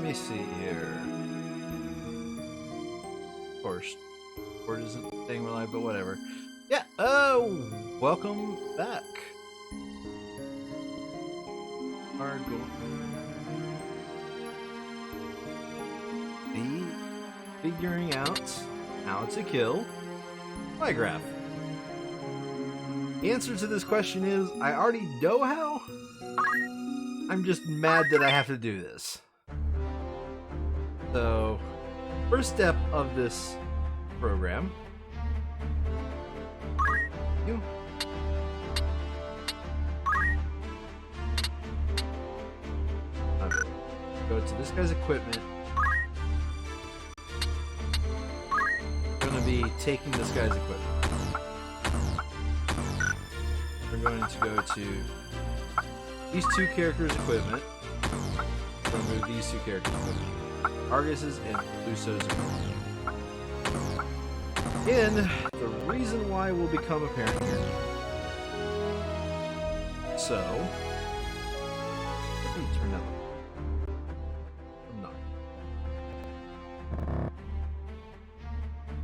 me see here. Of course, word isn't staying alive, but whatever. Yeah. Oh, welcome back. Are going be figuring out how to kill Wiegr. The answer to this question is I already know how. I'm just mad that I have to do this. So, first step of this program. You. Okay. Go to this guy's equipment. I'm going to be taking this guy's equipment. We're going to go to these two characters' equipment. We're going to move these two characters' equipment. Argus's and Luso's equipment. Again, the reason why will become apparent here. So, let me turn that on. I'm not.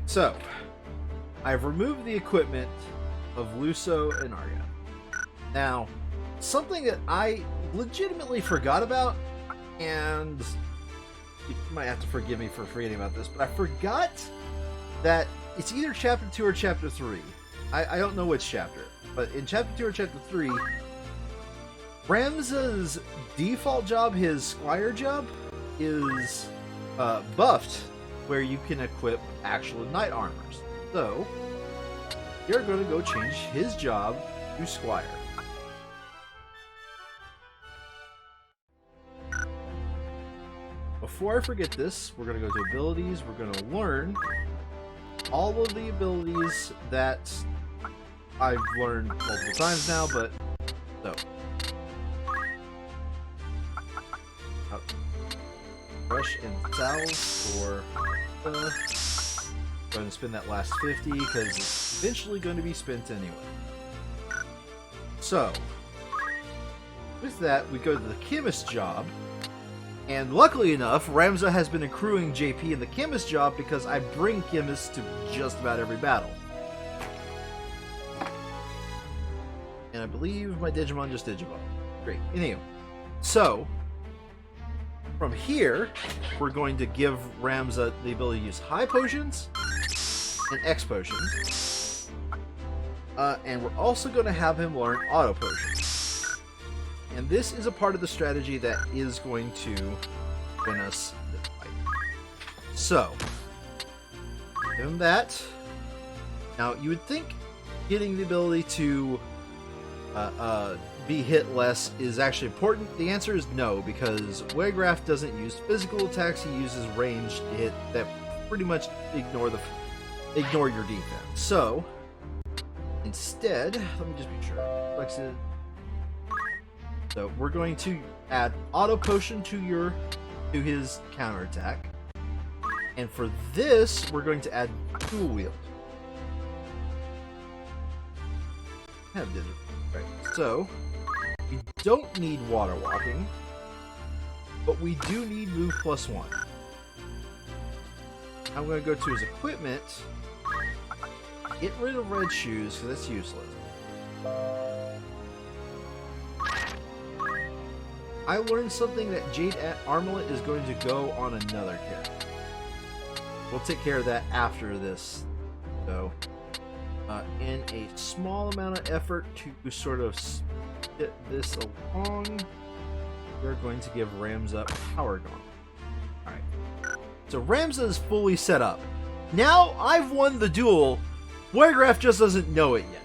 So, I've removed the equipment of Luso and Arya. Now, something that I legitimately forgot about, and you might have to forgive me for forgetting about this, but I forgot that it's either chapter 2 or chapter 3. I don't know which chapter, but in chapter 2 or chapter 3, Ramzas' default job, his squire job, is buffed, where you can equip actual knight armors. So, you're going to go change his job to squire. Before I forget this, we're going to go to abilities. We're going to learn all of the abilities that I've learned multiple times now, but so. Brush and towels for go ahead and spend that last 50 because it's eventually going to be spent anyway. So, with that, we go to the chemist job. And luckily enough, Ramza has been accruing JP in the chemist job because I bring chemists to just about every battle. And I believe my Digimon just Digivolved. Great. Anyway, so from here, we're going to give Ramza the ability to use high potions and X potions. And we're also going to have him learn auto potions. And this is a part of the strategy that is going to win us this fight. So, give him that. Now, you would think getting the ability to be hit less is actually important. The answer is no, because Wiegr doesn't use physical attacks, he uses ranged hit that pretty much ignore your defense. So, instead, let me just be sure. Flex it. So we're going to add auto potion to his counterattack. And for this, we're going to add dual wield. Right. So we don't need water walking, but we do need move +1. I'm going to go to his equipment, get rid of red shoes because that's useless. I learned something that Jade Armlet is going to go on another character. We'll take care of that after this, though. In a small amount of effort to sort of get this along, we're going to give Ramza Power Gauntlet. Alright. So Ramza is fully set up. Now I've won the duel. Wiegr just doesn't know it yet.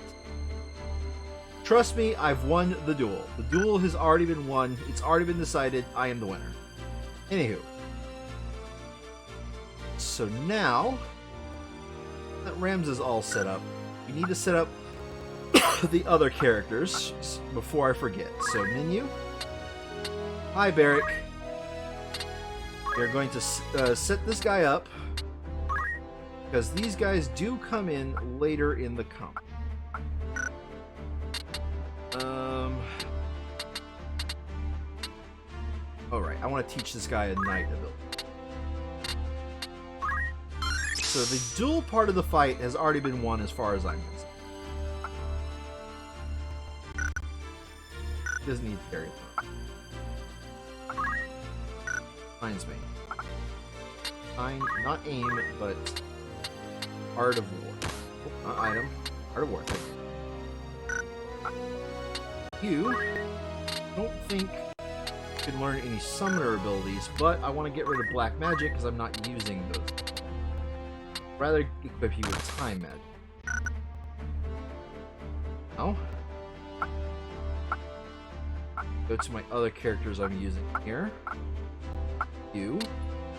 Trust me, I've won the duel. The duel has already been won. It's already been decided. I am the winner. Anywho. So now that Ramza's all set up, we need to set up the other characters before I forget. So menu. Hi, Barrick. We're going to set this guy up because these guys do come in later in the comp. Alright. Alright, I want to teach this guy a knight ability. So the duel part of the fight has already been won as far as I'm concerned. He doesn't need to carry it. Mind's Mane. Not aim, but Art of War. Oh, not item. Art of War. You don't think you can learn any summoner abilities, but I want to get rid of black magic because I'm not using those. Rather equip you with time magic. Now, go to my other characters I'm using here. You.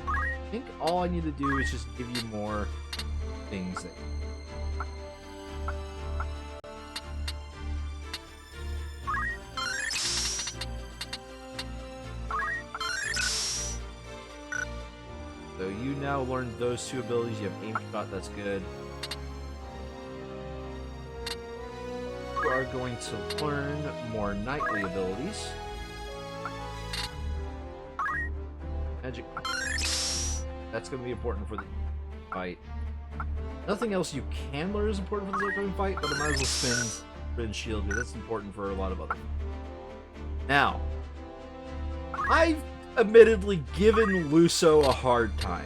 I think all I need to do is just give you more things that. So you now learned those two abilities. You have aim shot, that's good. You are going to learn more knightly abilities. Magic. That's going to be important for the fight. Nothing else you can learn is important for the upcoming fight, but I might as well spend Red Shield because that's important for a lot of other. Now, I've admittedly given Luso a hard time.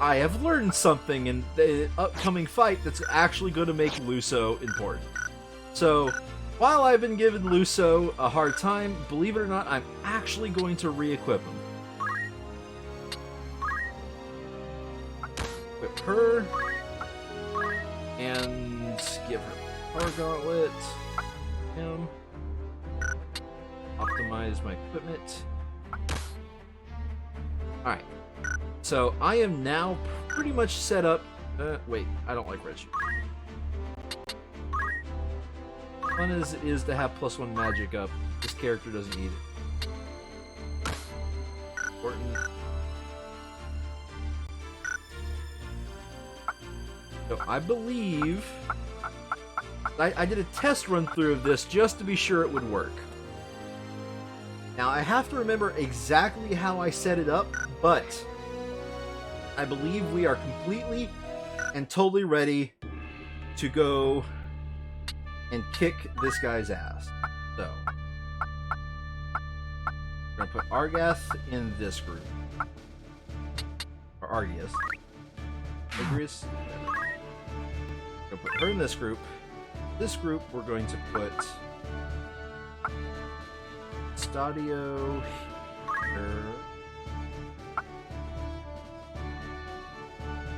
I have learned something in the upcoming fight that's actually going to make Luso important. So, while I've been giving Luso a hard time, believe it or not, I'm actually going to re-equip him. Equip her, and give her Power Gauntlet, him. Optimize my equipment. Alright. So, I am now pretty much set up... wait, I don't like red shoes. Fun as it is to have +1 magic up, this character doesn't need it. Important. So, I believe... I did a test run through of this just to be sure it would work. Now, I have to remember exactly how I set it up, but I believe we are completely and totally ready to go and kick this guy's ass. So, we're going to put Argath in this group. Or Argius. Agrius? We're going to put her in this group. This group, we're going to put Stadio here.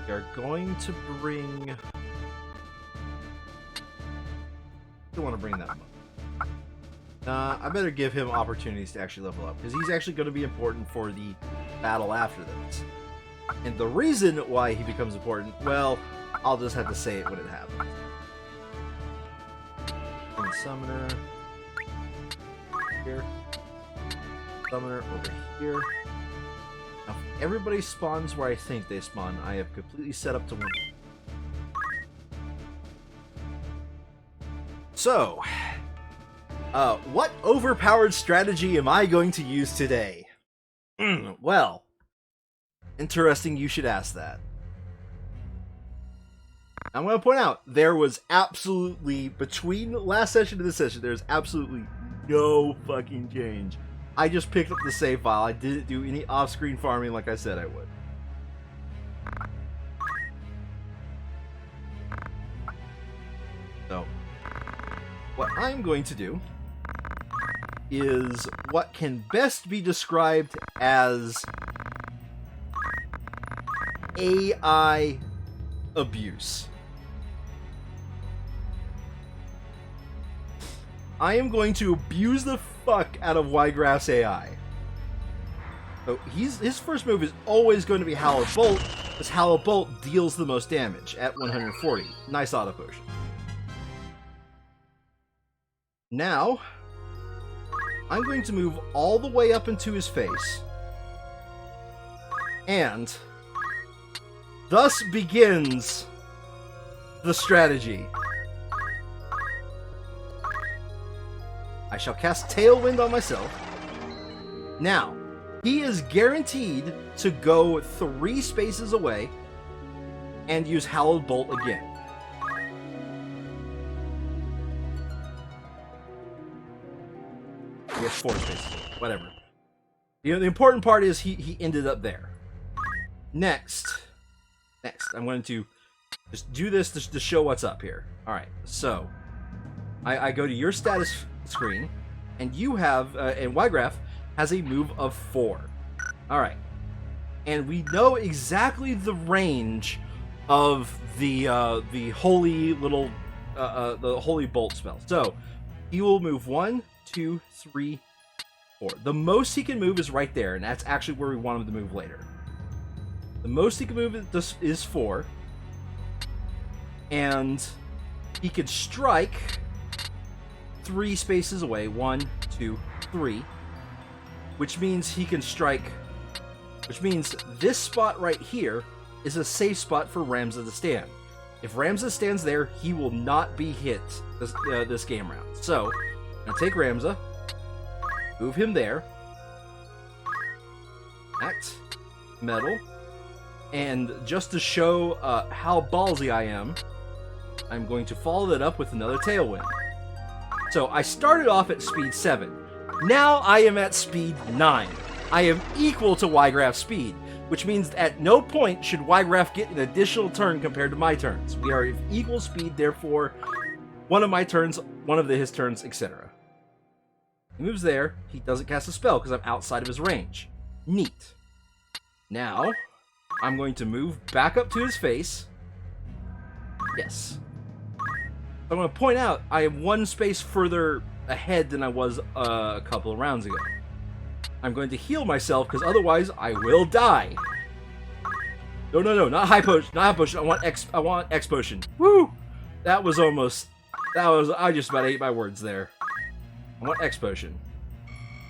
We are going to bring... I don't want to bring that much. I better give him opportunities to actually level up, because he's actually going to be important for the battle after this. And the reason why he becomes important, well, I'll just have to say it when it happens. And Summoner here. Summoner over here. Now, if everybody spawns where I think they spawn, I have completely set up to win. So, what overpowered strategy am I going to use today? Well, interesting you should ask that. I'm going to point out, there was absolutely, between last session to this session, there's absolutely no fucking change. I just picked up the save file. I didn't do any off-screen farming like I said I would. So, what I'm going to do is what can best be described as AI abuse. I am going to abuse the fuck out of Wiegr's AI. So his first move is always going to be Hallowed Bolt, because Hallowed Bolt deals the most damage at 140. Nice auto potion. Now, I'm going to move all the way up into his face. And thus begins the strategy. I shall cast Tailwind on myself. Now, he is guaranteed to go 3 spaces away and use Hallowed Bolt again. I guess 4 spaces away, whatever. You know, the important part is he ended up there. Next, I'm going to just do this to show what's up here. Alright, so I go to your status screen, and you have, and Wiegr has a move of 4. Alright. And we know exactly the range of the holy little, the holy bolt spell. So, he will move 1, 2, 3, 4. The most he can move is right there, and that's actually where we want him to move later. The most he can move is 4. And he could strike 3 spaces away. 1, 2, 3. Which means he can strike... Which means this spot right here is a safe spot for Ramzas to stand. If Ramzas stands there, he will not be hit this game round. So, I'm going to take Ramzas, move him there, act, metal, and just to show how ballsy I am, I'm going to follow that up with another Tailwind. So, I started off at speed 7. Now I am at speed 9. I am equal to Wiegr's speed, which means at no point should Wiegr get an additional turn compared to my turns. We are of equal speed, therefore, one of my turns, one of his turns, etc. He moves there. He doesn't cast a spell because I'm outside of his range. Neat. Now, I'm going to move back up to his face. Yes. I'm going to point out I am 1 space further ahead than I was a couple of rounds ago. I'm going to heal myself because otherwise I will die. No, not high potion, not high potion. I want X potion. Woo! That was I just about ate my words there. I want X potion.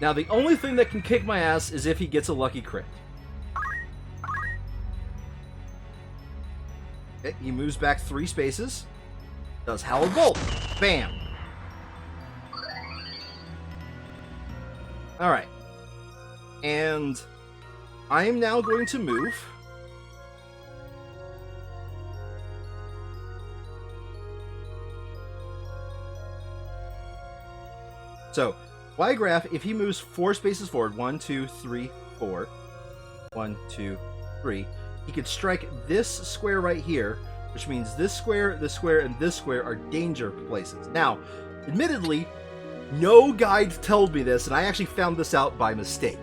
Now the only thing that can kick my ass is if he gets a lucky crit. Okay, he moves back 3 spaces. Does Hallowed Bolt. Bam. Alright. And I am now going to move. So, Wiegr, if he moves 4 spaces forward, 1, 2, 3, 4, 1, 2, 3, he could strike this square right here, which means this square, and this square are danger places. Now, admittedly, no guide told me this, and I actually found this out by mistake.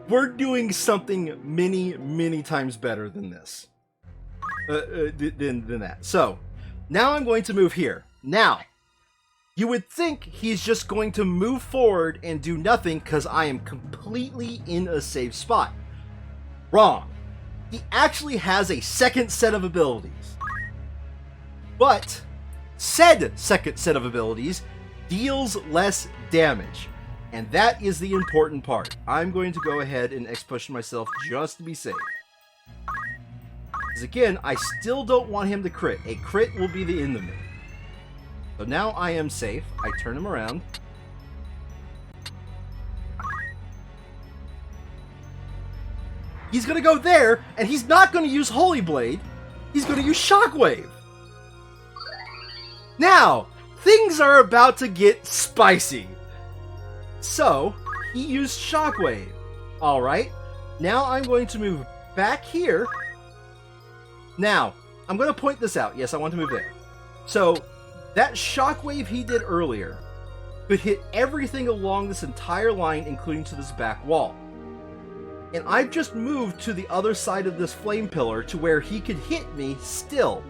We're doing something many times better than this. Than that. So, now I'm going to move here. Now, you would think he's just going to move forward and do nothing because I am completely in a safe spot. Wrong. He actually has a second set of abilities. But, said second set of abilities deals less damage. And that is the important part. I'm going to go ahead and X-Push myself just to be safe. Because again, I still don't want him to crit. A crit will be the end of me. So now I am safe. I turn him around. He's going to go there, and he's not going to use Holy Blade. He's going to use Shockwave. Now, things are about to get spicy. So, he used Shockwave. Alright, now I'm going to move back here. Now, I'm going to point this out. Yes, I want to move there. So, that Shockwave he did earlier could hit everything along this entire line, including to this back wall. And I've just moved to the other side of this flame pillar to where he could hit me still.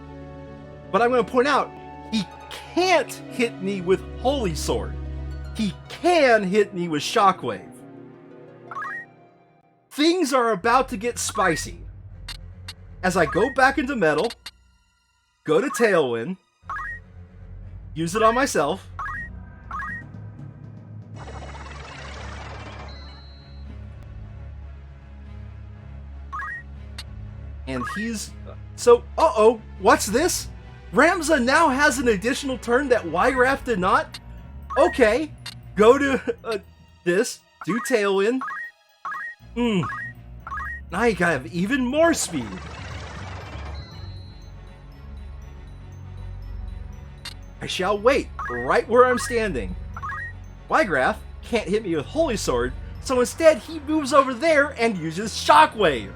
But I'm going to point out, he can't hit me with Holy Sword. He can hit me with Shockwave. Things are about to get spicy. As I go back into metal, go to Tailwind, use it on myself, and he's... So, what's this? Ramza now has an additional turn that Wiegr did not? Okay, go to this, do Tailwind. Now you gotta have even more speed. I shall wait right where I'm standing. Wiegr can't hit me with Holy Sword, so instead he moves over there and uses Shockwave,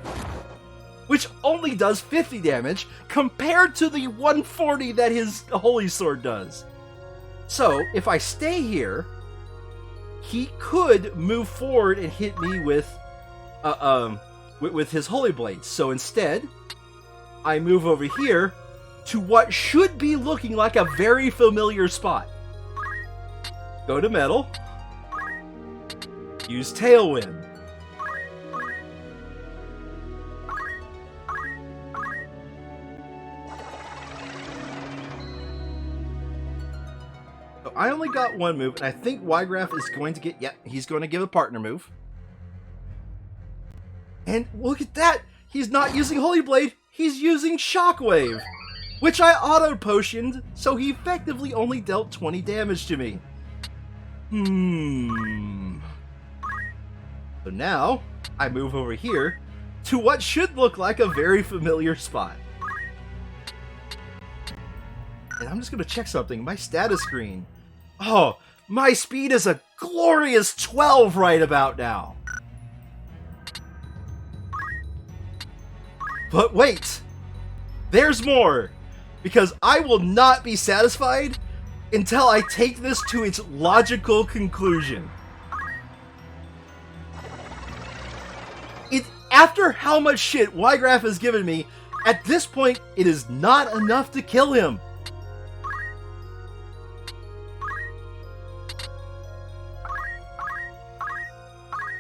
which only does 50 damage compared to the 140 that his Holy Sword does. So if I stay here, he could move forward and hit me with his Holy Blade. So instead, I move over here to what should be looking like a very familiar spot. Go to Metal. Use Tailwind. So I only got one move, and I think Wiegr is going to get... Yeah, he's going to give a partner move. And look at that! He's not using Holy Blade, he's using Shockwave! Which I auto-potioned, so he effectively only dealt 20 damage to me. So now, I move over here to what should look like a very familiar spot. And I'm just going to check something. My status screen. Oh, my speed is a glorious 12 right about now. But wait, there's more. Because I will not be satisfied until I take this to its logical conclusion. After how much shit Wiegr has given me, at this point, it is not enough to kill him.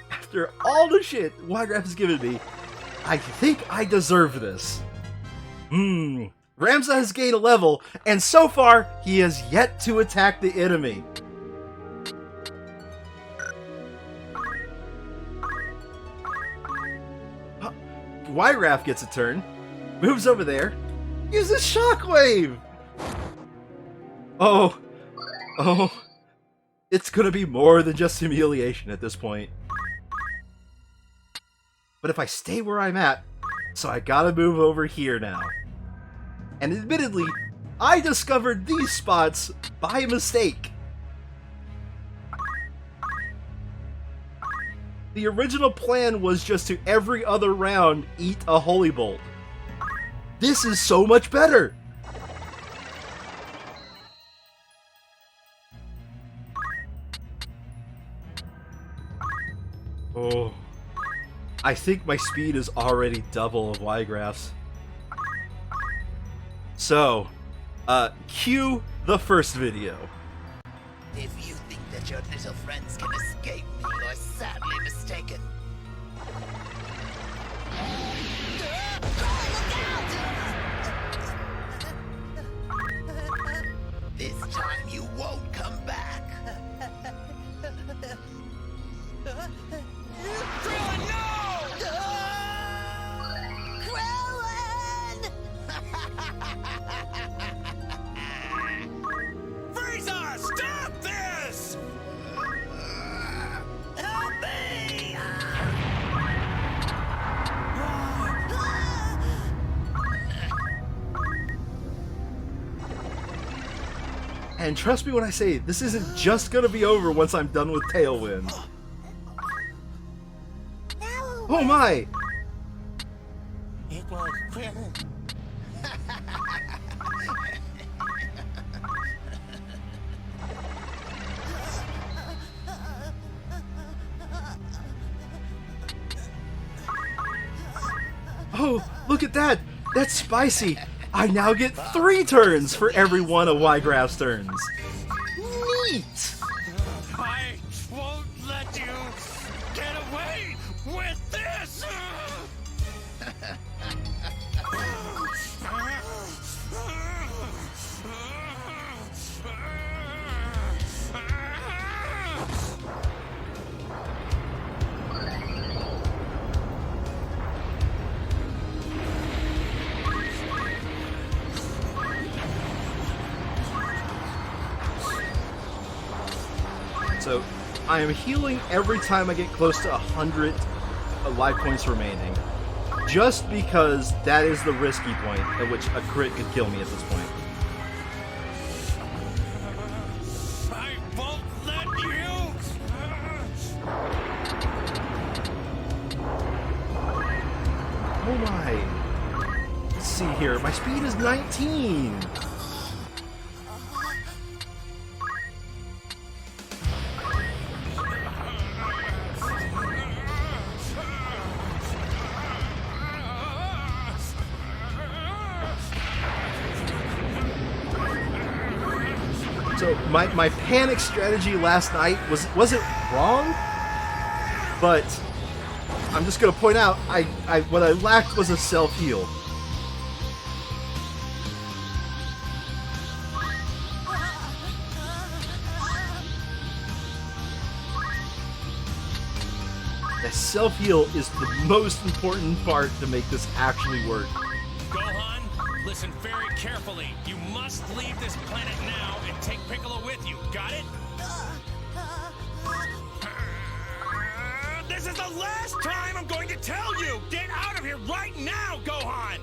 After all the shit Wiegr has given me, I think I deserve this. Ramzas has gained a level, and so far, he has yet to attack the enemy. Wiegr gets a turn, moves over there, uses Shockwave! Oh, it's gonna be more than just humiliation at this point. But if I stay where I'm at, so I gotta move over here now. And admittedly, I discovered these spots by mistake. The original plan was just to every other round eat a Holy Bolt. This is so much better! Oh, I think my speed is already double of Wiegr's. So, cue the first video. If you think that your little friends can escape me, you're sadly mistaken. This time you won't come back. Krillin, no! Krillin! Frieza, stop this! Help me! And trust me when I say, this isn't just gonna be over once I'm done with Tailwind. Oh my! It was Krillin. Oh, look at that! That's spicy! I now get 3 turns for every one of Wiegr's turns. Neat! I won't let you get away with this! So I am healing every time I get close to 100 life points remaining. Just because that is the risky point at which a crit could kill me at this point. I won't let you! Oh my. Let's see here. My speed is 19. So my panic strategy last night wasn't wrong, but I'm just gonna point out what I lacked was a self-heal. The self-heal is the most important part to make this actually work. Gohan, listen very carefully. You must leave this planet now and take Piccolo with you. Got it? This is the last time I'm going to tell you! Get out of here right now, Gohan!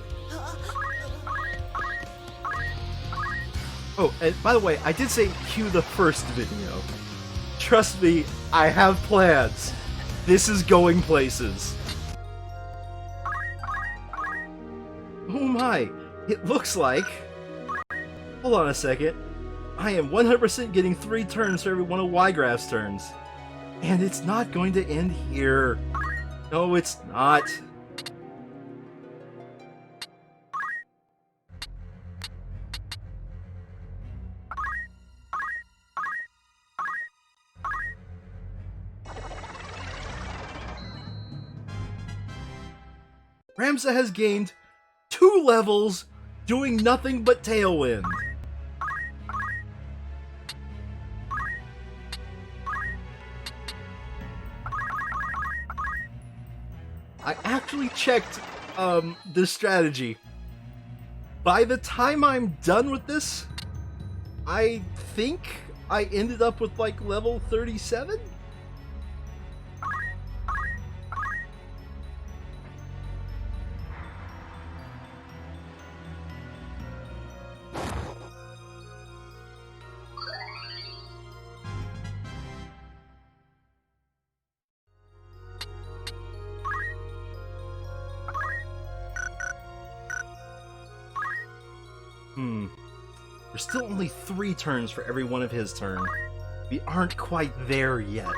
Oh, and by the way, I did say cue the first video. Trust me, I have plans. This is going places. Oh my, it looks like... Hold on a second. I am 100% getting 3 turns for every one of Wiegr's turns. And it's not going to end here. No, it's not. Ramzas has gained 2 levels doing nothing but Tailwind. I actually checked this strategy. By the time I'm done with this, I think I ended up with like level 37? There's still only 3 turns for every one of his turn. We aren't quite there yet.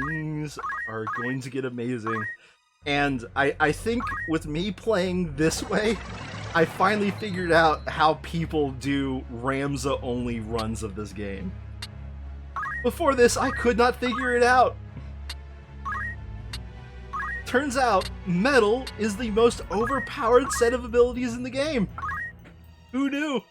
Things are going to get amazing. And I think with me playing this way, I finally figured out how people do Ramzas only runs of this game. Before this, I could not figure it out. Turns out, Metal is the most overpowered set of abilities in the game. Who knew?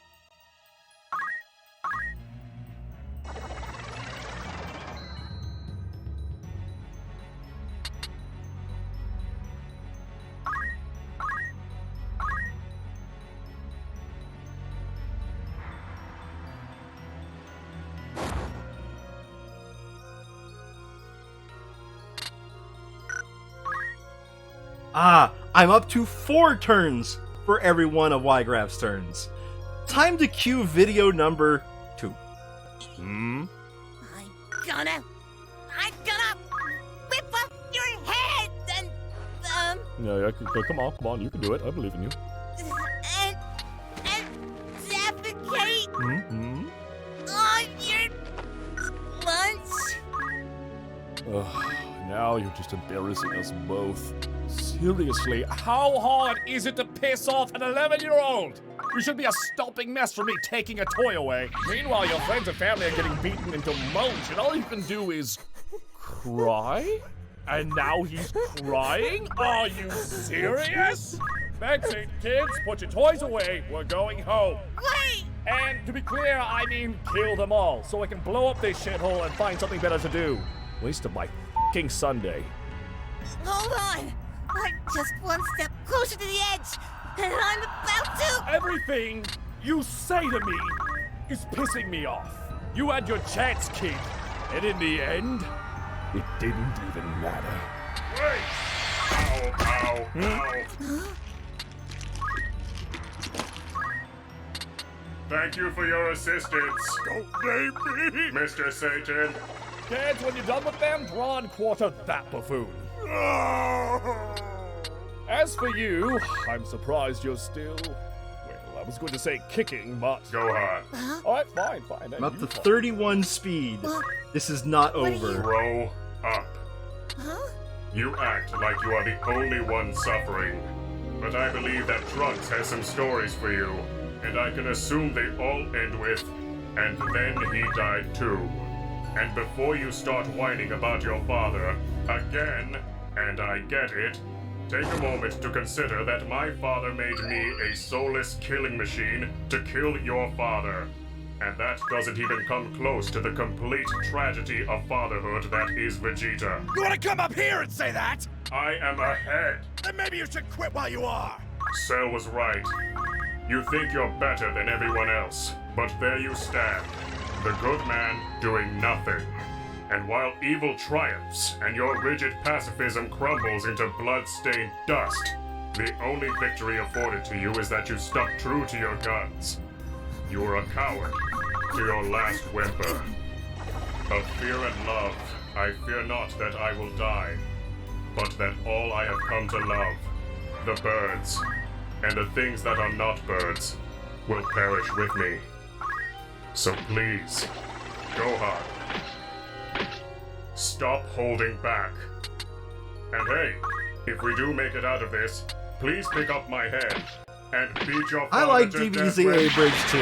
Ah, I'm up to 4 turns for every one of Wiegr's turns. Time to cue video number 2. I'm gonna whip up your head and, Yeah, come on, you can do it. I believe in you. and defecate on your lunch. Now you're just embarrassing us both. Seriously, how hard is it to piss off an 11-year-old? You should be a stomping mess for me taking a toy away. Meanwhile, your friends and family are getting beaten into mulch, and all you can do is cry? And now he's crying? Are you serious? That's it, kids. Put your toys away. We're going home. Wait! And to be clear, I mean kill them all, so I can blow up this shithole and find something better to do. Waste of my f***ing Sunday. Hold on! I'm just one step closer to the edge, and I'm about to... Everything you say to me is pissing me off. You had your chance, kid, and in the end, it didn't even matter. Wait! Ow, ow, ow. Thank you for your assistance. Don't blame me, Mr. Satan. Kids, when you're done with them, draw and quarter that buffoon. As for you, I'm surprised you're still... Well, I was going to say kicking, but... Go on. Alright, fine. I'm up to 31 speed. This is not over. Grow up. Huh? You act like you are the only one suffering. But I believe that Trunks has some stories for you. And I can assume they all end with, and then he died too. And before you start whining about your father, again, and I get it, take a moment to consider that my father made me a soulless killing machine to kill your father. And that doesn't even come close to the complete tragedy of fatherhood that is Vegeta. You want to come up here and say that? I am ahead. Then maybe you should quit while you are. Cell was right. You think you're better than everyone else, but there you stand. The good man doing nothing. And while evil triumphs and your rigid pacifism crumbles into blood-stained dust, the only victory afforded to you is that you stuck true to your guns. You were a coward to your last whimper. Of fear and love, I fear not that I will die, but that all I have come to love, the birds, and the things that are not birds, will perish with me. So please, Gohan, stop holding back. And hey, if we do make it out of this, please pick up my head and beat your father I like to death DBZA with- Bridge 2,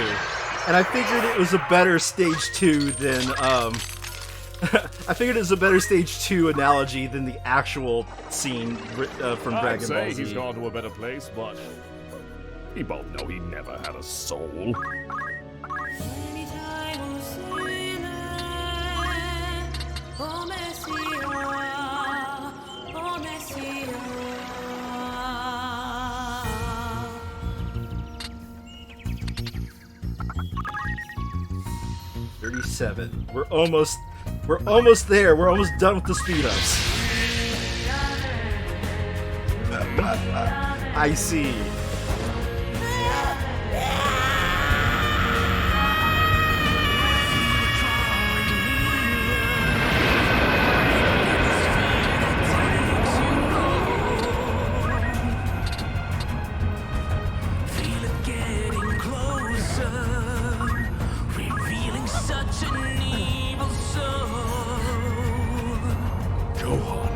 and I figured it was a better Stage 2 than, I figured it was a better Stage 2 analogy than the actual scene from I'd Dragon say Ball Z. he's gone to a better place, but we both know he never had a soul. We're almost there. We're almost done with the speed ups. I see. Feel it getting closer, revealing such an evil soul. Gohan.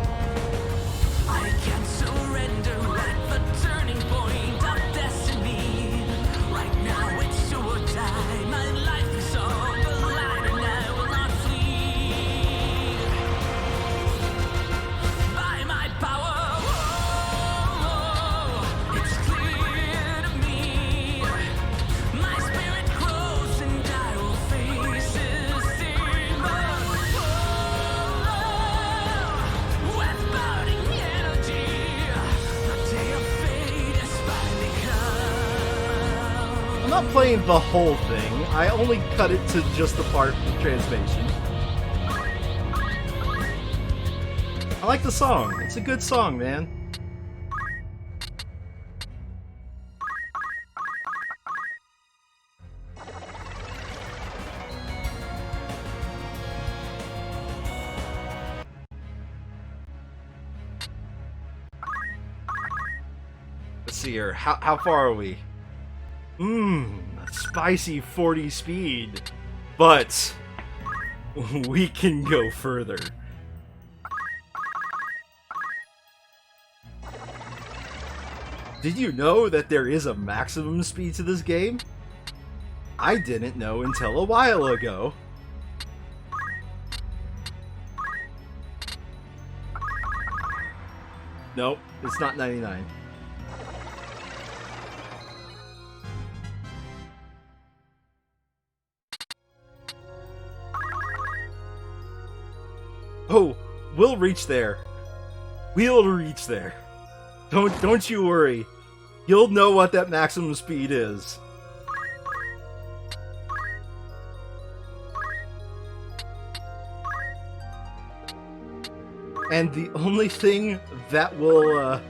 I can't surrender at the turning point of destiny. Right now it's do or die. My life is on the line and I will not flee. By my power, it's clear to me. My spirit grows and I will face this demon. With burning energy, the day of fate is finally come. I'm not playing the whole thing. I only cut it to just the part with transmission. I like the song. It's a good song, man. Let's see here. How far are we? A spicy 40 speed. But we can go further. Did you know that there is a maximum speed to this game? I didn't know until a while ago. Nope, it's not 99. Oh, we'll reach there. We'll reach there. Don't you worry. You'll know what that maximum speed is. And the only thing that will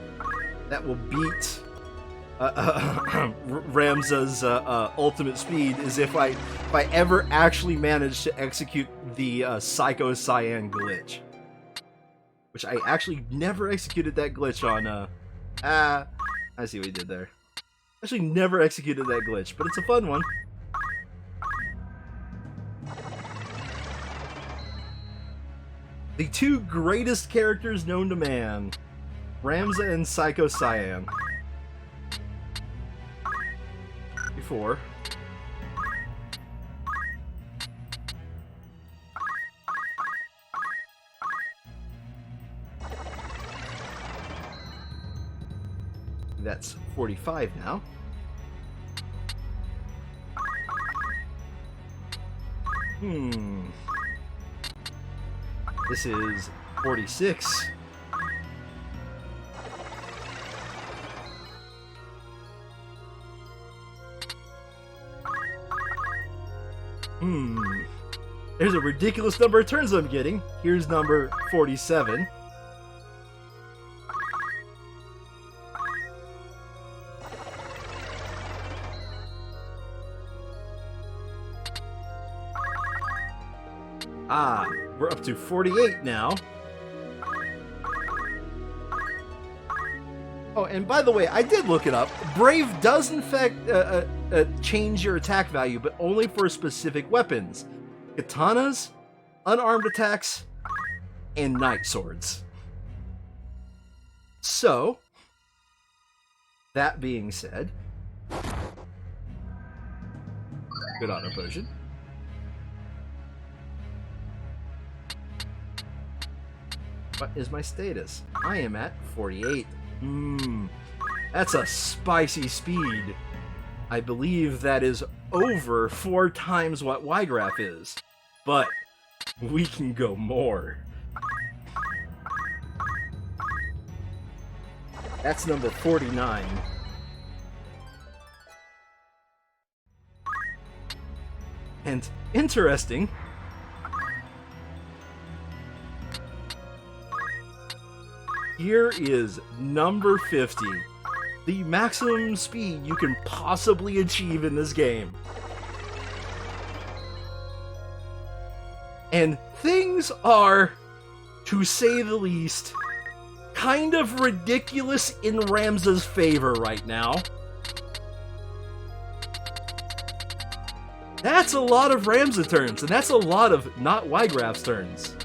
beat Ramzas' ultimate speed is if I ever actually manage to execute the Psycho Cyan glitch, which I actually never executed that glitch on. I see what he did there. Actually, never executed that glitch, but it's a fun one. The two greatest characters known to man, Ramza and Psycho Cyan. Before. That's 45 now. This is 46. There's a ridiculous number of turns I'm getting. Here's number 47. We're up to 48 now. Oh, and by the way, I did look it up. Brave does in fact change your attack value, but only for specific weapons. Katanas, unarmed attacks, and knight swords. So, that being said, good auto potion. What is my status? I am at 48. That's a spicy speed. I believe that is over 4 times what Wiegr is. But we can go more. That's number 49. And interesting, here is number 50, the maximum speed you can possibly achieve in this game. And things are, to say the least, kind of ridiculous in Ramza's favor right now. That's a lot of Ramza turns, and that's a lot of not Wigraf's turns.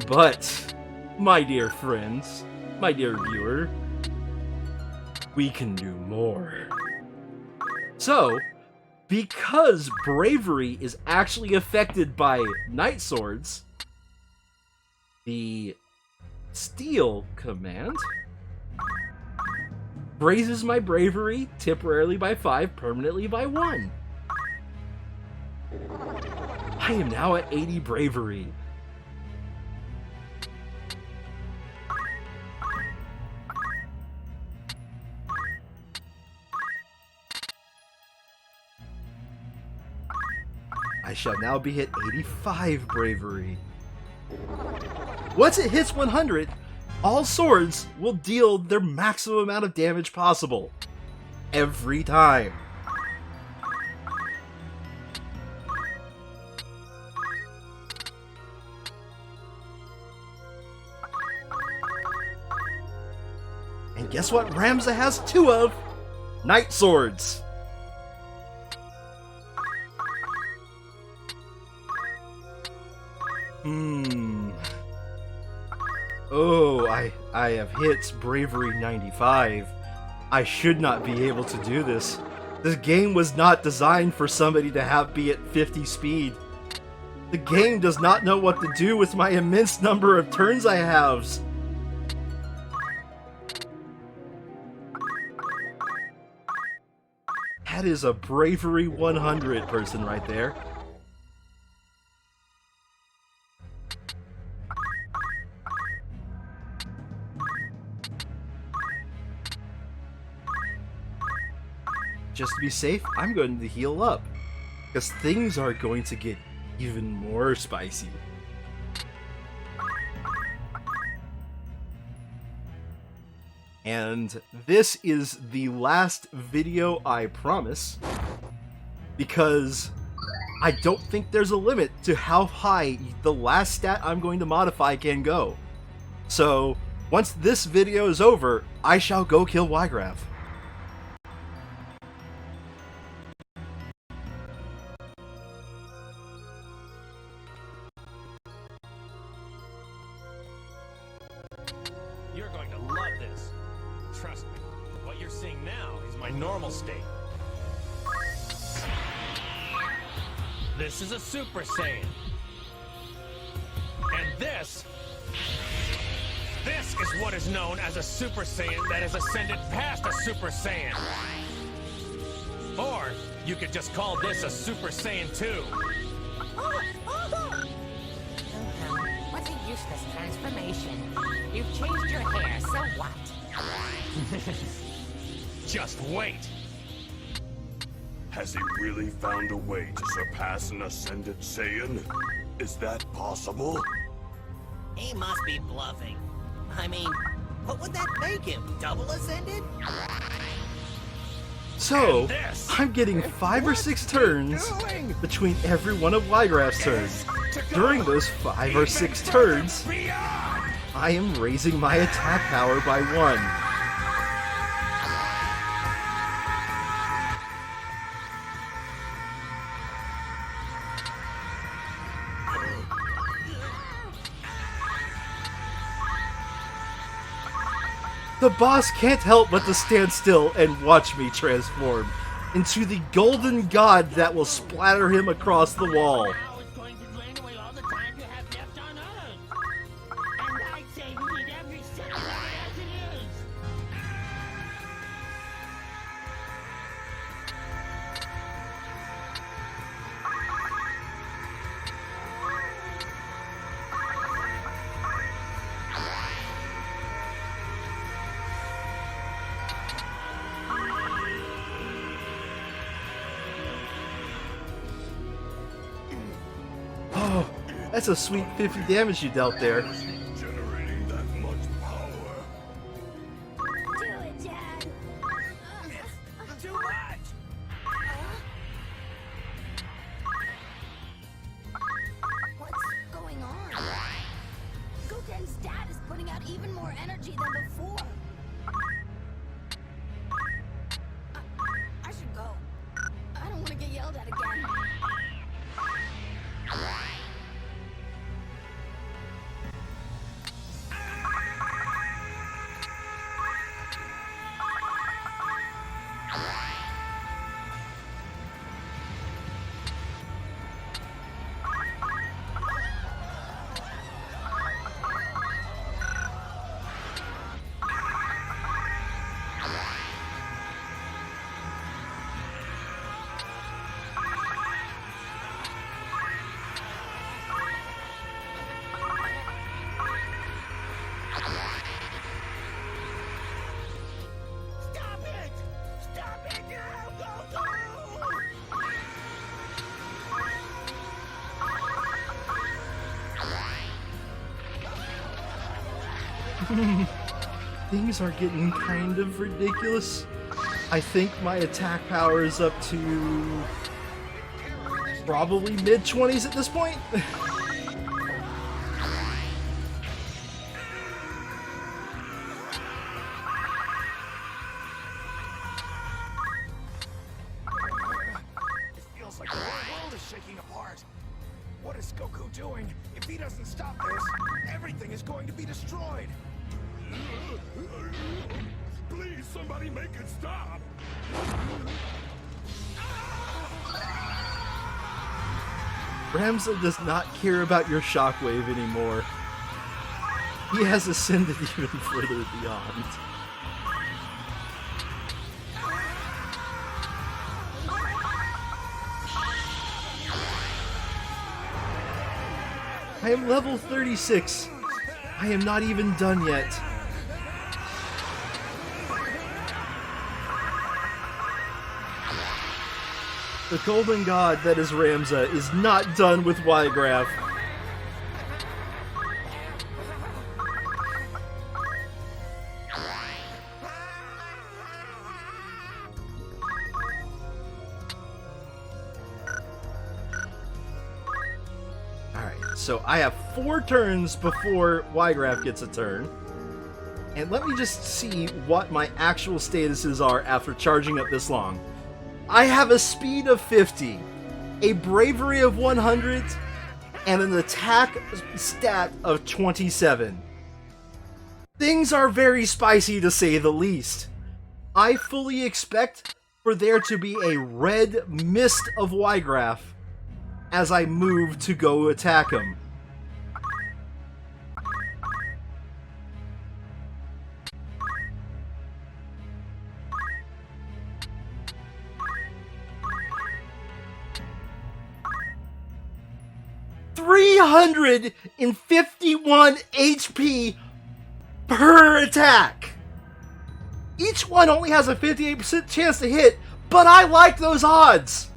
But, my dear friends, my dear viewer, we can do more. So, because bravery is actually affected by knight swords, the steal command raises my bravery temporarily by 5, permanently by 1. I am now at 80 bravery. I shall now be at 85 bravery. Once it hits 100, all swords will deal their maximum amount of damage possible. Every time. And guess what Ramza has 2 of? Knight swords. Oh, I have hit bravery 95. I should not be able to do this. This game was not designed for somebody to be at 50 speed. The game does not know what to do with my immense number of turns I have. That is a bravery 100 person right there. just to be safe, I'm going to heal up. Because things are going to get even more spicy. And this is the last video, I promise. Because I don't think there's a limit to how high the last stat I'm going to modify can go. So, once this video is over, I shall go kill Wiegr. You're going to love this. Trust me, what you're seeing now is my normal state. This is a Super Saiyan. And this is what is known as a Super Saiyan that has ascended past a Super Saiyan. Or you could just call this a Super Saiyan 2. What's a useless transformation? You've changed your hair, so what? Just wait. Has he really found a way to surpass an Ascended Saiyan? Is that possible? He must be bluffing. I mean, what would that make him? Double ascended? So, I'm getting 5 or 6 turns between every one of Wiegr's turns. During those 5 or 6 turns, I am raising my attack power by 1. The boss can't help but to stand still and watch me transform into the golden god that will splatter him across the wall. Now it's going to drain away all the time you have left on Earth. And I'd say you need every second of it as it is. Oh, that's a sweet 50 damage you dealt there. Generating that much power. Do it, Dad. Too much! What's going on? Goten's dad is putting out even more energy than before. I should go. I don't want to get yelled at again. Stop it! Stop it now! Go, go! Things are getting kind of ridiculous. I think my attack power is up to probably mid-20s at this point. It feels like the whole world is shaking apart. What is Goku doing? If he doesn't stop this, everything is going to be destroyed. Please, somebody make it stop. Ramzas does not care about your shockwave anymore. He has ascended even further beyond. I am level 36. I am not even done yet. The golden god that is Ramza is not done with Wiegr. Alright, so I have 4 turns before Wiegr gets a turn. And let me just see what my actual statuses are after charging up this long. I have a speed of 50, a bravery of 100, and an attack stat of 27. Things are very spicy to say the least. I fully expect for there to be a red mist of Wiegr as I move to go attack him. $351 HP per attack. Each one only has a 58% chance to hit, but I like those odds.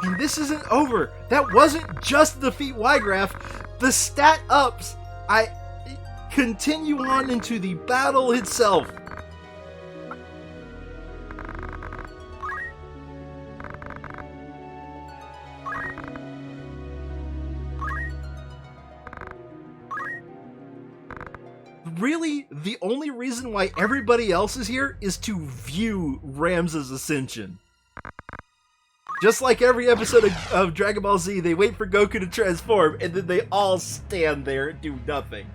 And this isn't over. That wasn't just to defeat Wiegr. The stat ups I continue on into the battle itself. Really, the only reason why everybody else is here is to view Ramzas' ascension. Just like every episode of Dragon Ball Z, they wait for Goku to transform, and then they all stand there and do nothing.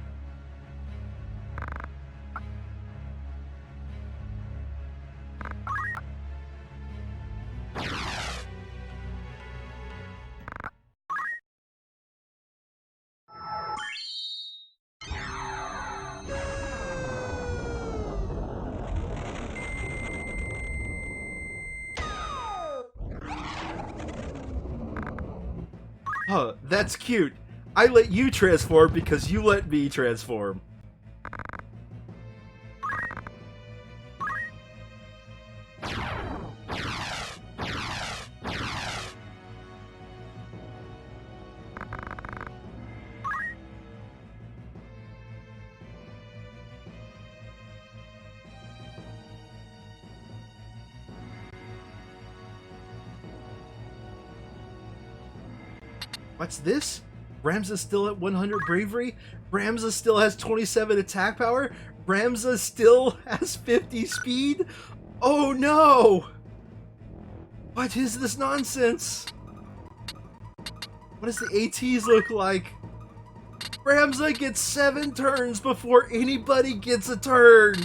Huh, that's cute. I let you transform because you let me transform. What's this? Ramzas still at 100 bravery? Ramzas still has 27 attack power? Ramzas still has 50 speed? Oh no! What is this nonsense? What does the ATs look like? Ramza gets 7 turns before anybody gets a turn!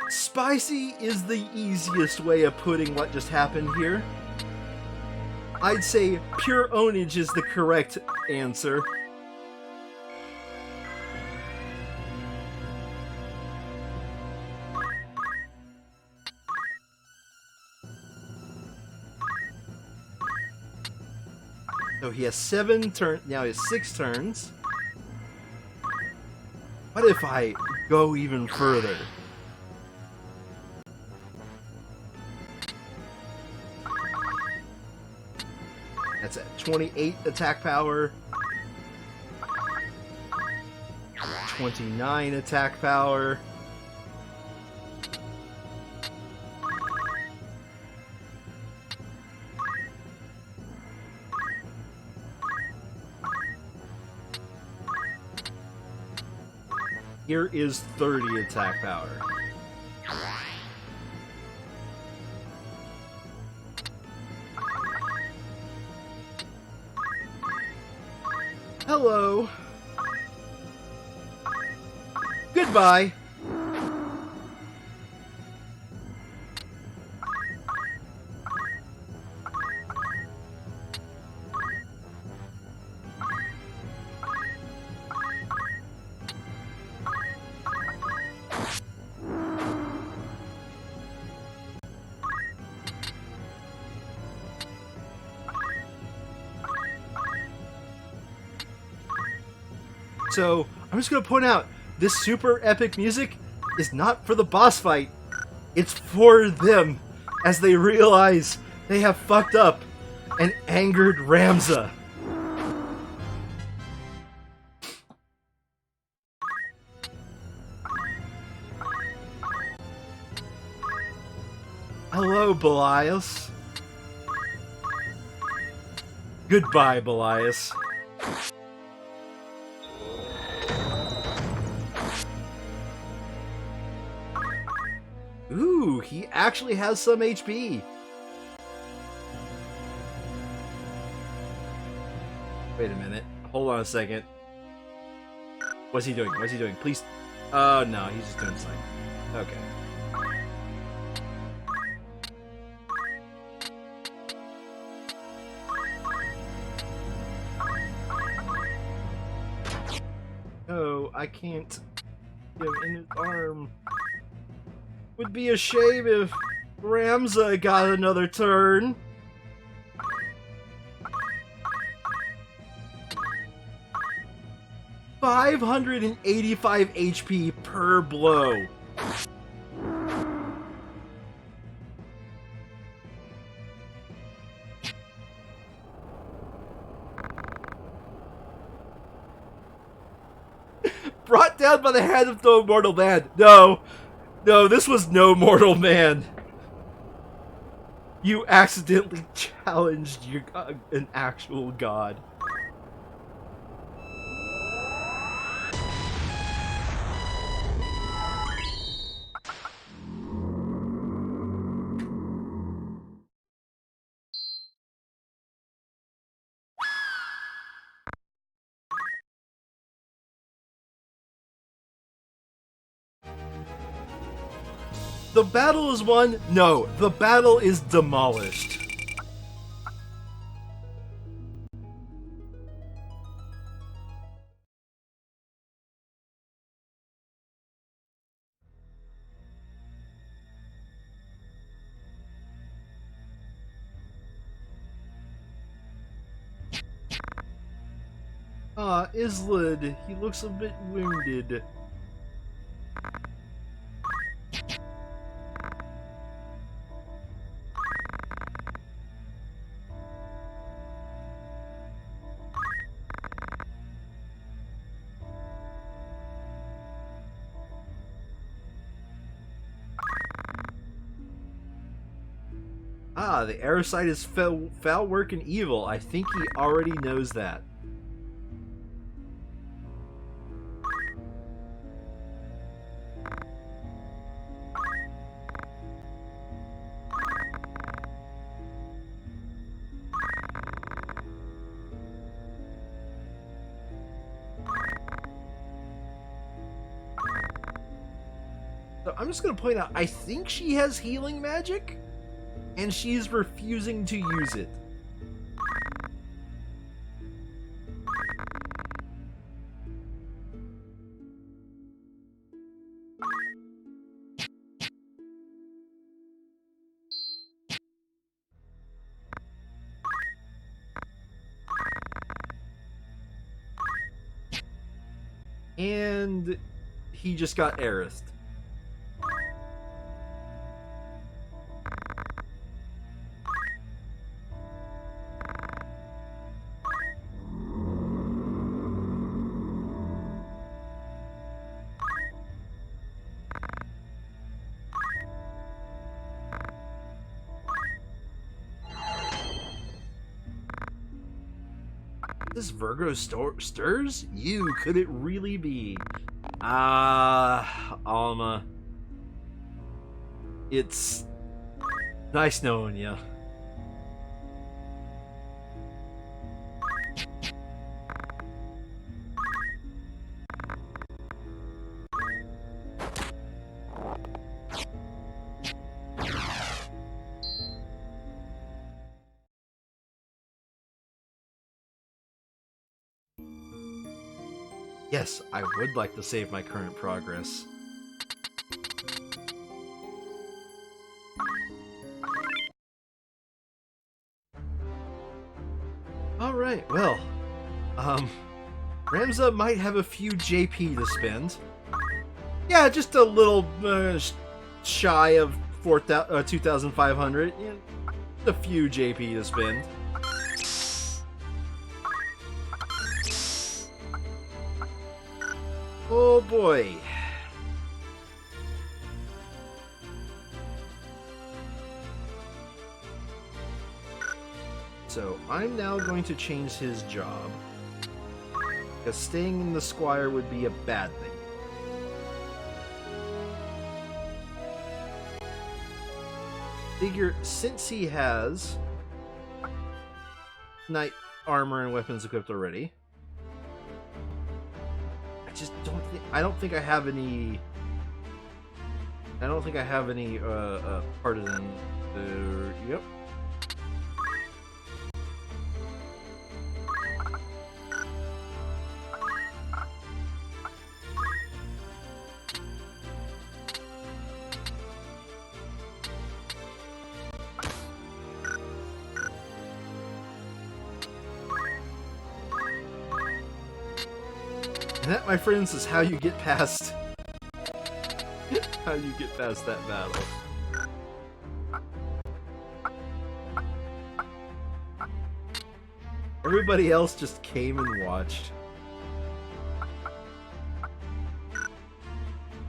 Spicy is the easiest way of putting what just happened here. I'd say pure ownage is the correct answer. So he has 7 turns, now he has 6 turns. What if I go even further? That's at 28 attack power, 29 attack power, here is 30 attack power. Hello. Goodbye. So, I'm just gonna point out, this super epic music is not for the boss fight. It's for them, as they realize they have fucked up and angered Ramza. Hello, Belias. Goodbye, Belias. Ooh, he actually has some HP. Wait a minute. Hold on a second. What's he doing? What's he doing? Please. Oh, no, he's just doing something. Okay. Oh, I can't get him in his arm. Would be a shame if Ramza got another turn. $585 HP per blow. Brought down by the hand of no mortal man. No. No, this was no mortal man. You accidentally challenged an actual god. The battle is won? No, the battle is demolished. Ah, Islid, he looks a bit wounded. Ah, the Aerosite is foul work and evil. I think he already knows that. So I'm just going to point out, I think she has healing magic, and she's refusing to use it. And he just got Aerith. This Virgo stirs? You, could it really be? Alma. It's nice knowing you. Yes, I would like to save my current progress. Alright, well, Ramza might have a few JP to spend. Yeah, just a little shy of 2,500. Yeah, a few JP to spend. Oh boy. So I'm now going to change his job. Because staying in the Squire would be a bad thing. Figure, since he has knight armor and weapons equipped already, I don't think I have any partisan. Yep. And that, my friends, is how you get past that battle. Everybody else just came and watched.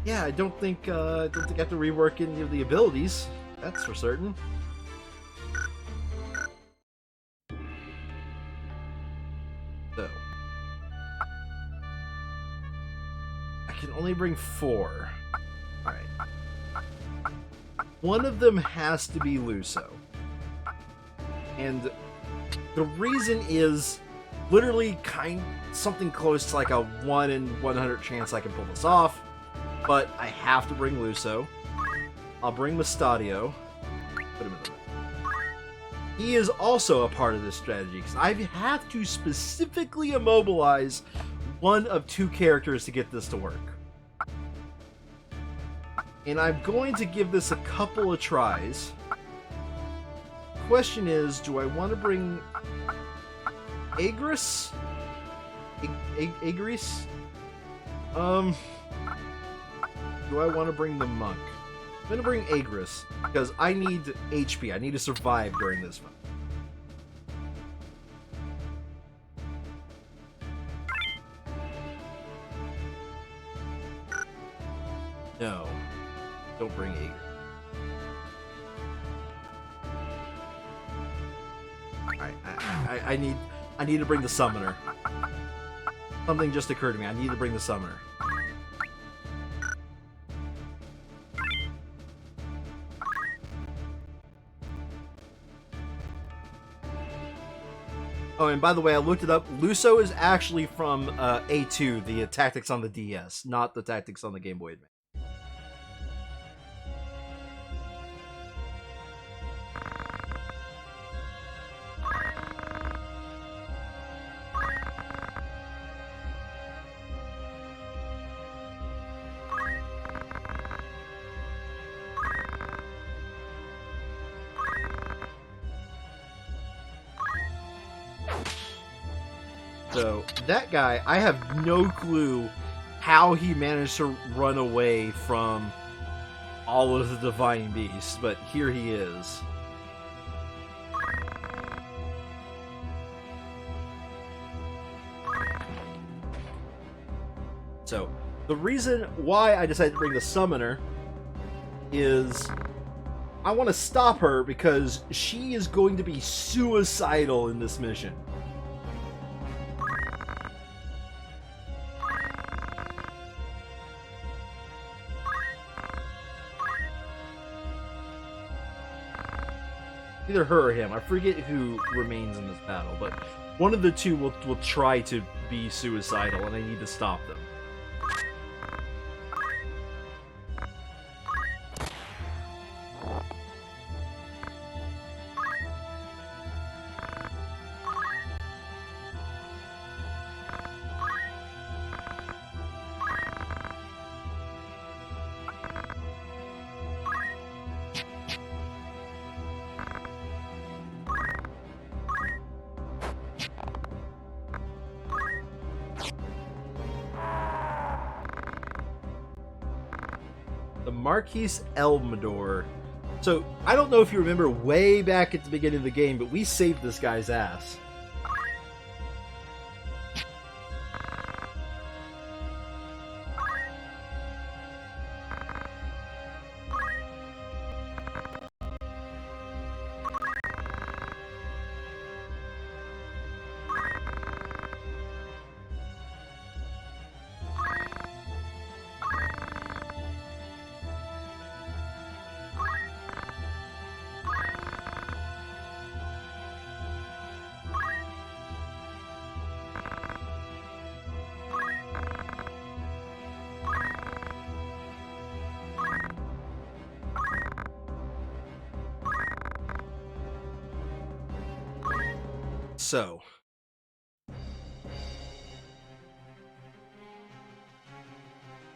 Yeah, I don't think I have to rework any of the abilities. That's for certain. So I can only bring 4. Alright. One of them has to be Luso. And the reason is literally something close to like a 1 in 100 chance I can pull this off. But I have to bring Luso. I'll bring Mustadio. Put him in the middle. He is also a part of this strategy, because I have to specifically immobilize one of 2 characters to get this to work. And I'm going to give this a couple of tries. Question is, do I want to bring Agris? Agris? Do I want to bring the monk? I'm going to bring Agris, because I need HP. I need to survive during this one. No. Don't bring Agris. I need to bring the summoner. Something just occurred to me. I need to bring the summoner. Oh, and by the way, I looked it up. Luso is actually from A2, the tactics on the DS, not the tactics on the Game Boy Advance. So, that guy, I have no clue how he managed to run away from all of the Divine Beasts, but here he is. So, the reason why I decided to bring the Summoner is I want to stop her because she is going to be suicidal in this mission. Either her or him. I forget who remains in this battle, but one of the 2 will try to be suicidal, and I need to stop them. Marquis Elmador. So, I don't know if you remember way back at the beginning of the game, but we saved this guy's ass.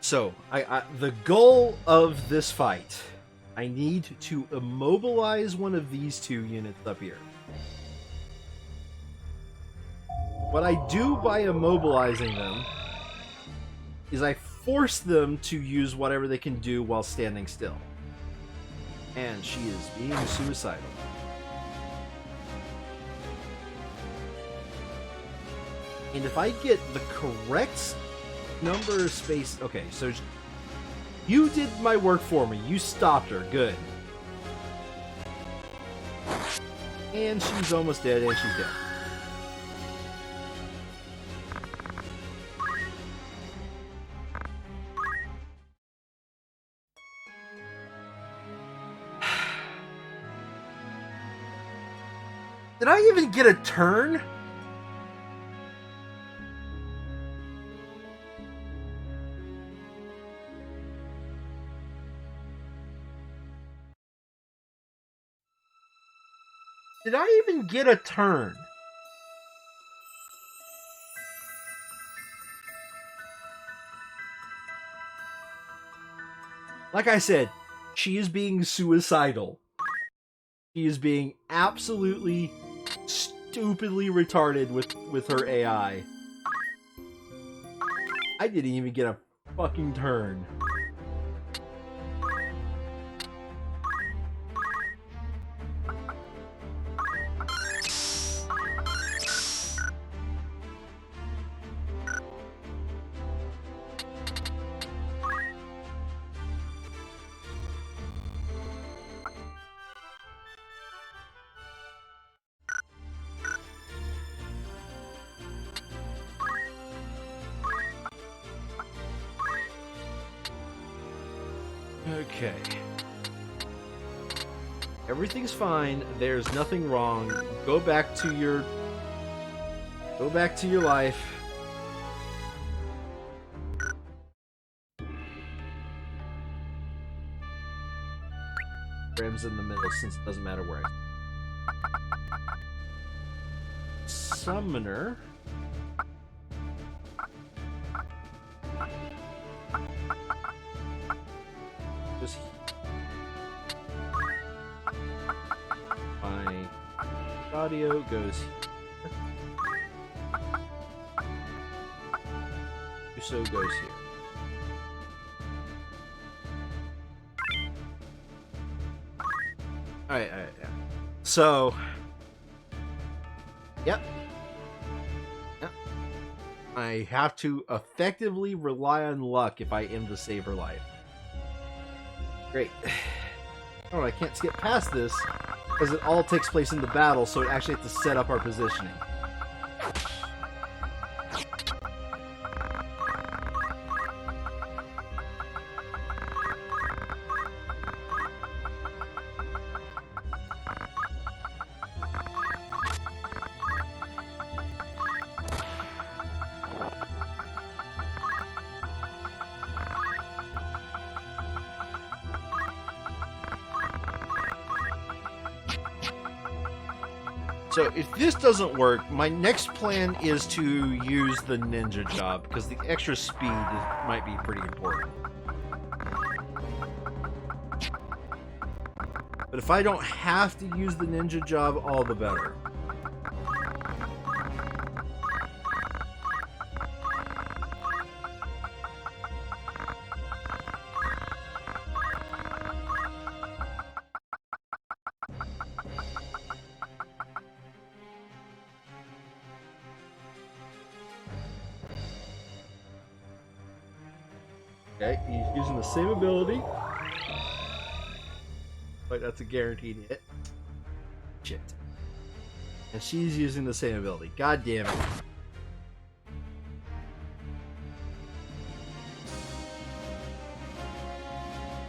So, the goal of this fight, I need to immobilize one of these two units up here. What I do by immobilizing them is I force them to use whatever they can do while standing still. And she is being suicidal. And if I get the correct number of space... Okay, so you did my work for me. You stopped her. Good. And she's almost dead, and she's dead. Did I even get a turn? Did I even get a turn? Like I said, she is being suicidal. She is being absolutely stupidly retarded with her AI. I didn't even get a fucking turn. Okay. Everything's fine. There's nothing wrong. Go back to your life. Ram's in the middle since it doesn't matter where I... Summoner. My audio goes here. Uso goes here. Alright, yeah. So, yep. I have to effectively rely on luck if I am to save her life. Great. Oh, I can't skip past this because it all takes place in the battle, so it actually has to set up our positioning. So if this doesn't work, my next plan is to use the ninja job, because the extra speed might be pretty important. But if I don't have to use the ninja job, all the better. Okay, he's using the same ability. But that's a guaranteed hit. Shit. And she's using the same ability. God damn it.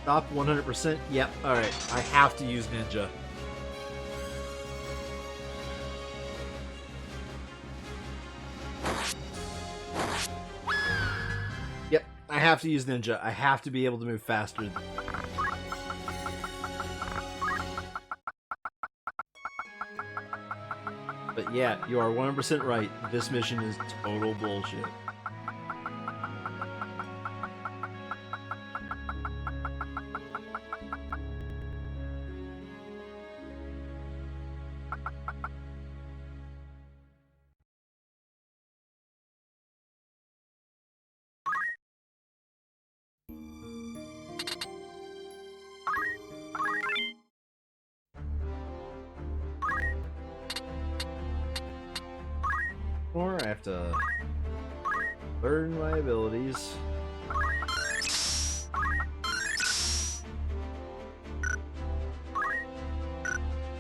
Stop 100%. Yep, alright. I have to use Ninja. Yep, I have to use Ninja. I have to be able to move faster. But yeah, you are 100% right. This mission is total bullshit. More, I have to learn my abilities.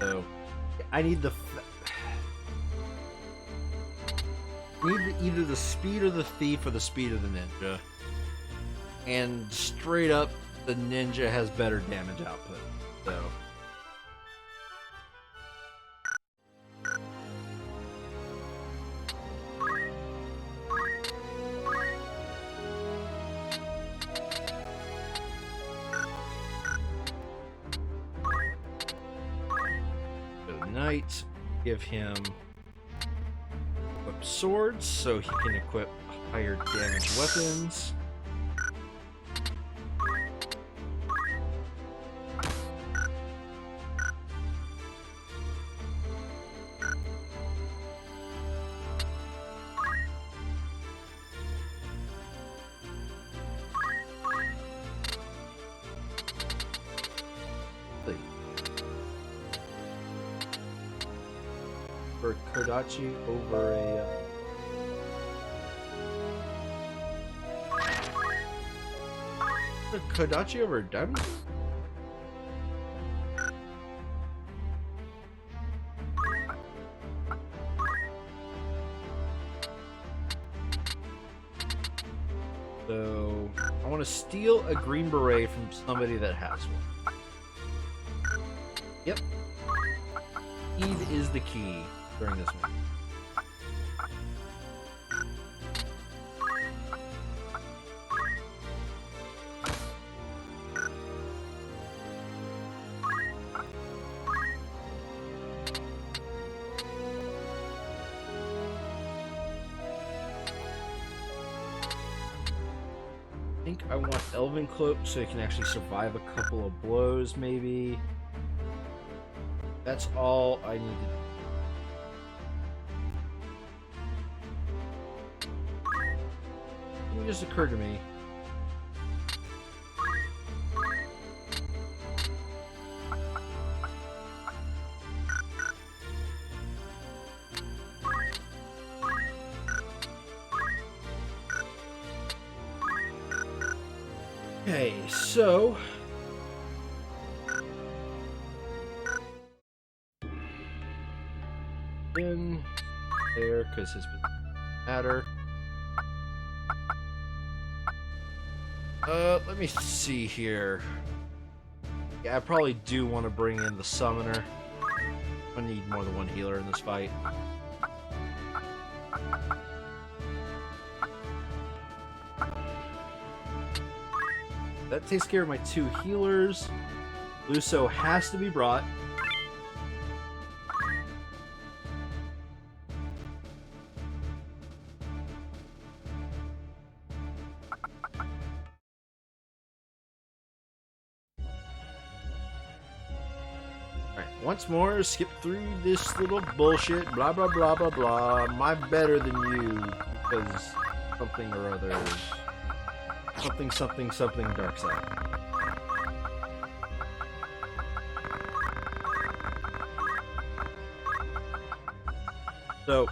So, I need the either the speed of the thief or the speed of the ninja. And straight up, the ninja has better damage output. So. Knight, give him equip swords so he can equip higher damage weapons. For Kodachi over a Kodachi over a diamond? So I want to steal a green beret from somebody that has one. Yep. Speed is the key during this one. I think I want Elven Cloak so he can actually survive a couple of blows, maybe. That's all I need to do. It just occurred to me. Okay, so in there because his matter. Let me see here. Yeah, I probably do want to bring in the summoner. I need more than one healer in this fight. That takes care of my two healers. Luso has to be brought. Once more, skip through this little bullshit, blah blah blah blah blah. My better than you, because something or other. Something, something, something, dark side. So,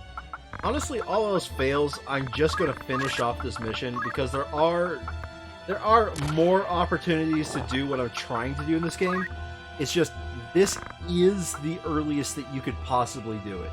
honestly, all else fails, I'm just going to finish off this mission, because there are There are more opportunities to do what I'm trying to do in this game. It's just, this is the earliest that you could possibly do it.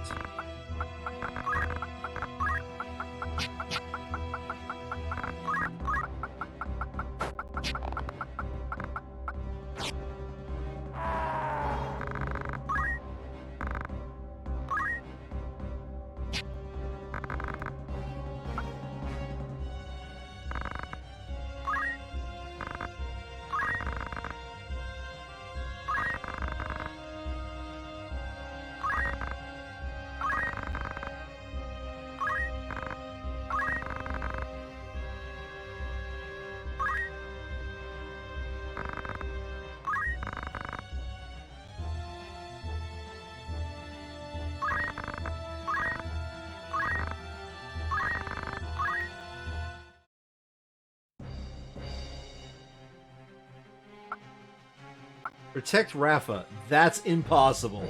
Protect Rafa. That's impossible.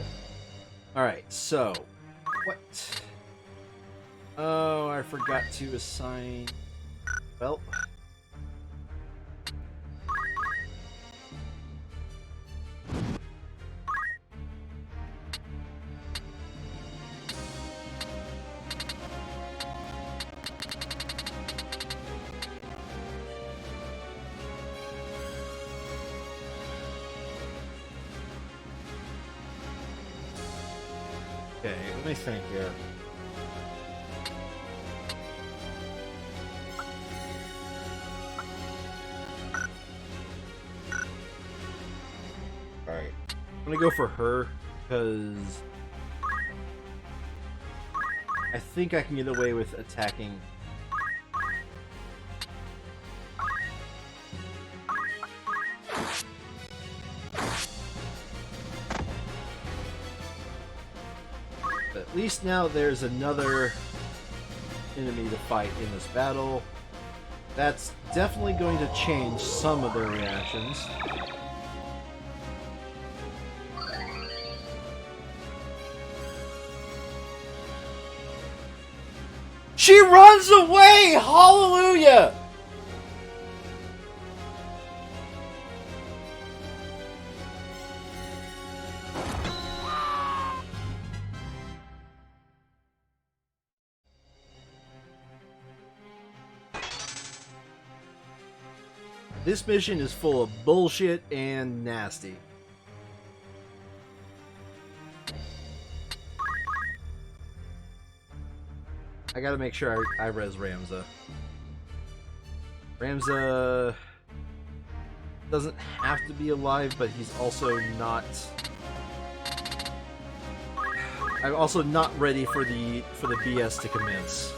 Alright, so... What? Oh, I forgot to assign... Well... Okay, let me think here. Alright. I'm gonna go for her, because... I think I can get away with attacking... At least now there's another enemy to fight in this battle. That's definitely going to change some of their reactions. She runs away! Hallelujah! This mission is full of bullshit and nasty. I gotta make sure I res Ramza. Ramza doesn't have to be alive, but he's also not... I'm also not ready for the BS to commence.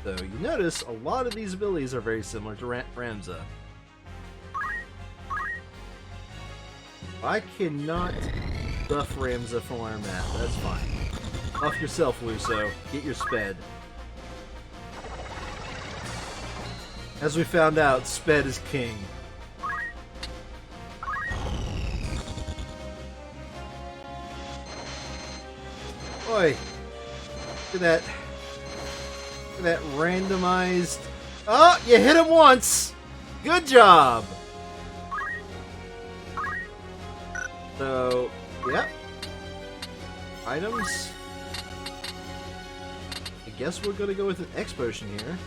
So you notice a lot of these abilities are very similar to Ramza. I cannot buff Ramza from where I'm at. That's fine. Buff yourself, Luso. Get your sped. As we found out, sped is king. Oi! Look at that. That randomized... Oh, you hit him once! Good job! So, yep. Items. I guess we're gonna go with an X potion here.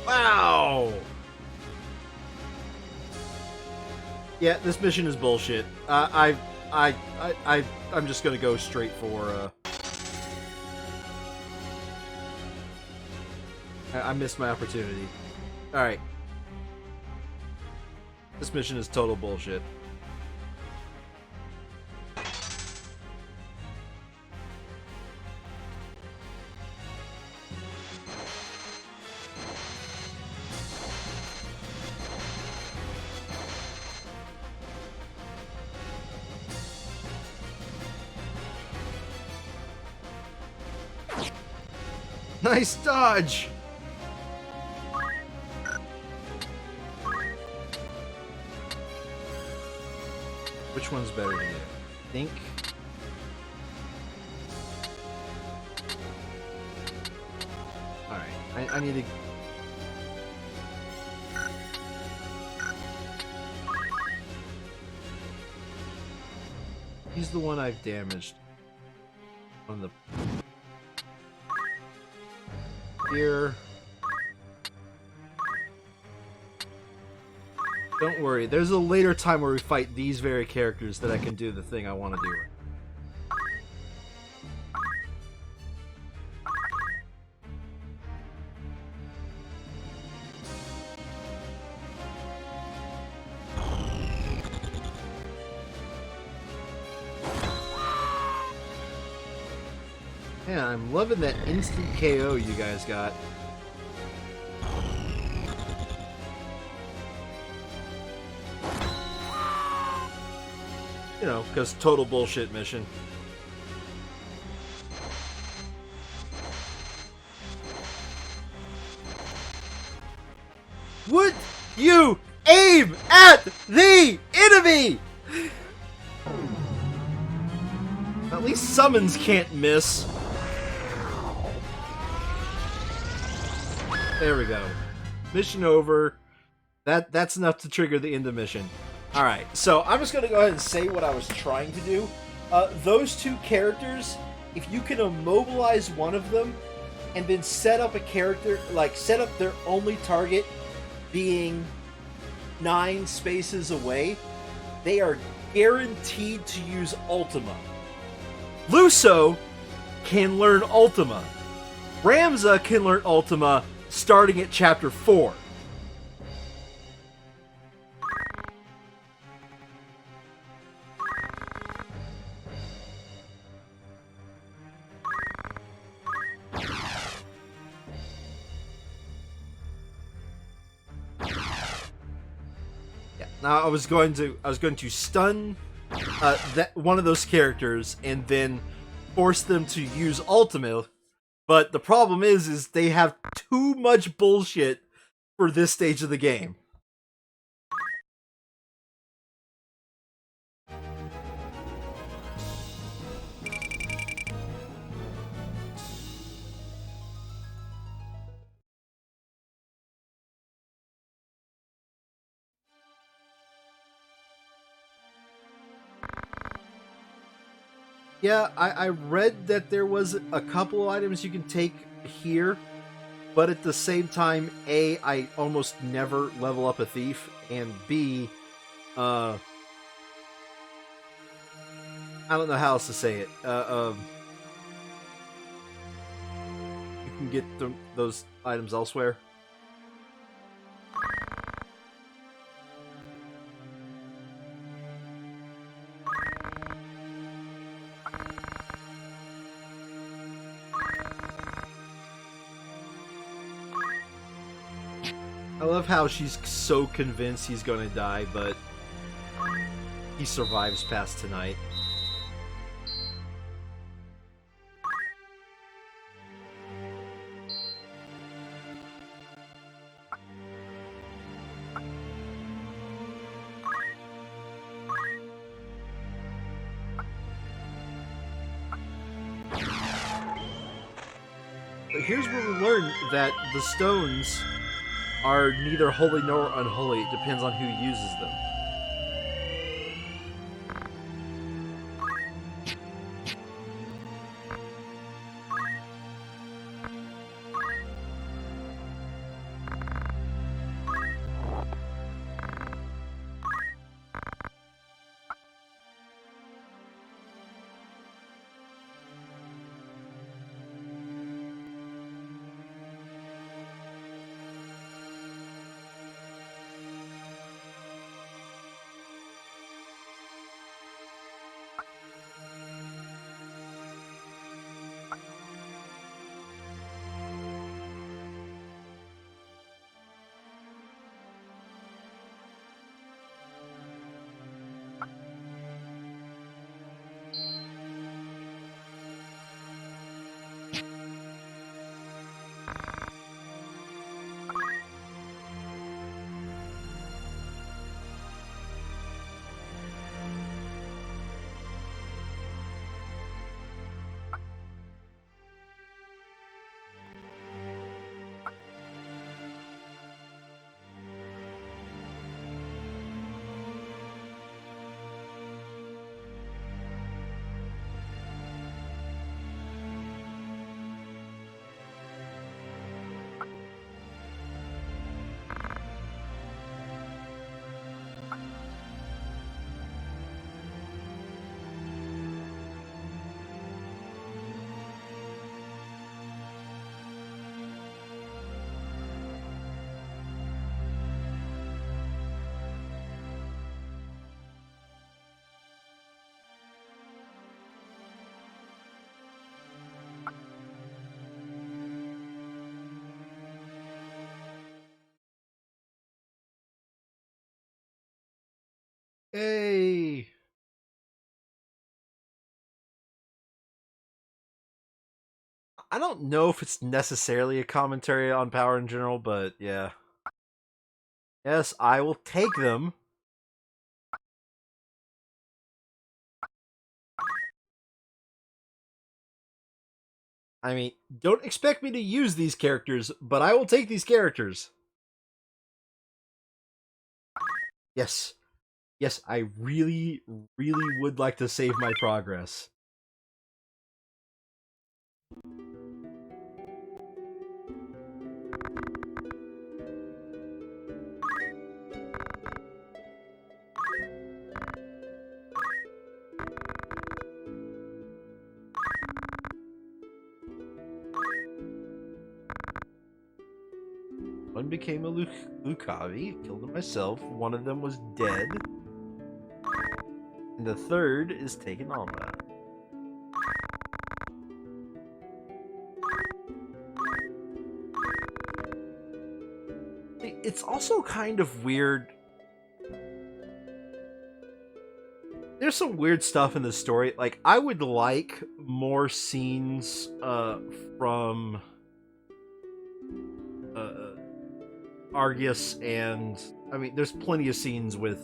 Wow! Yeah, this mission is bullshit. I I'm just gonna go straight for. I missed my opportunity. All right. This mission is total bullshit. Nice dodge! Which one's better to do? I think. Alright, I need to. He's the one I've damaged. On the. Here. Don't worry, there's a later time where we fight these very characters that I can do the thing I want to do. Yeah, I'm loving that instant KO you guys got. You know, because total bullshit mission. Would you aim at the enemy? At least summons can't miss. There we go. Mission over. That's enough to trigger the end of mission. Alright, so I'm just going to go ahead and say what I was trying to do. Those two characters, if you can immobilize one of them and then set up a character, like set up their only target being 9 spaces away, they are guaranteed to use Ultima. Luso can learn Ultima. Ramza can learn Ultima starting at Chapter 4. Now I was going to stun that one of those characters and then force them to use Ultima, but the problem is they have too much bullshit for this stage of the game. Yeah, I read that there was a couple of items you can take here, but at the same time, A, I almost never level up a thief, and B, I don't know how else to say it. You can get those items elsewhere. I love how she's so convinced he's gonna die, but he survives past tonight. But here's where we learn that the stones are neither holy nor unholy. It depends on who uses them. Hey. I don't know if it's necessarily a commentary on power in general, but yeah. Yes, I will take them. I mean, don't expect me to use these characters, but I will take these characters. Yes. Yes, I really, really would like to save my progress. One became a Lucavi, killed him myself. One of them was dead. And the third is taken Alma. It's also kind of weird. There's some weird stuff in the story. Like, I would like more scenes from Argus, and I mean, there's plenty of scenes with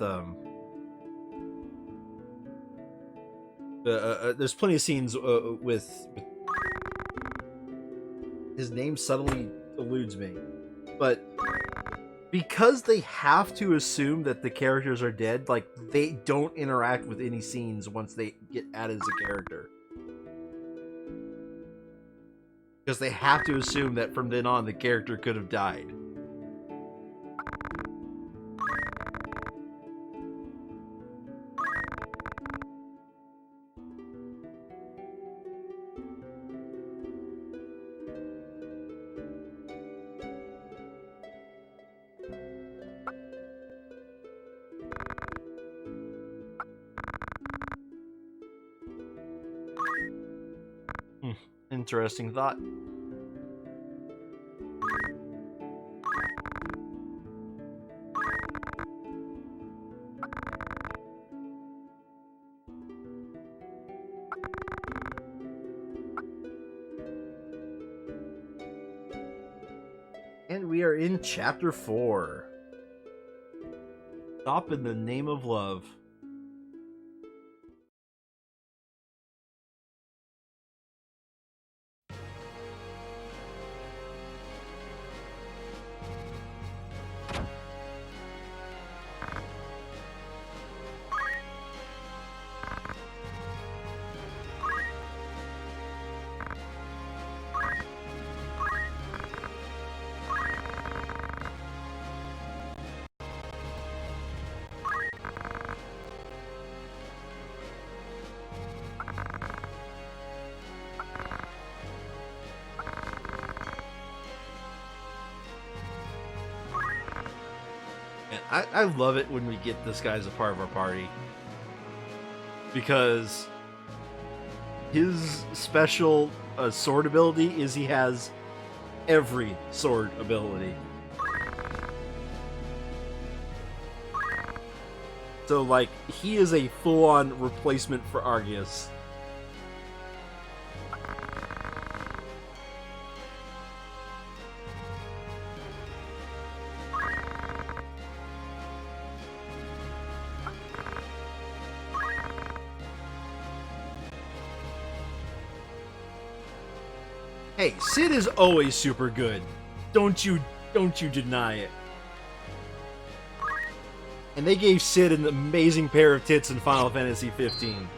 there's plenty of scenes with his name suddenly eludes me, but because they have to assume that the characters are dead, like, they don't interact with any scenes once they get added as a character. Because they have to assume that from then on the character could have died. Interesting thought. And we are in Chapter 4. Stop in the name of love. I love it when we get this guy as a part of our party, because his special sword ability is he has every sword ability. So, like, he is a full-on replacement for Argus. Hey, Sid is always super good. Don't you deny it. And they gave Sid an amazing pair of tits in Final Fantasy 15.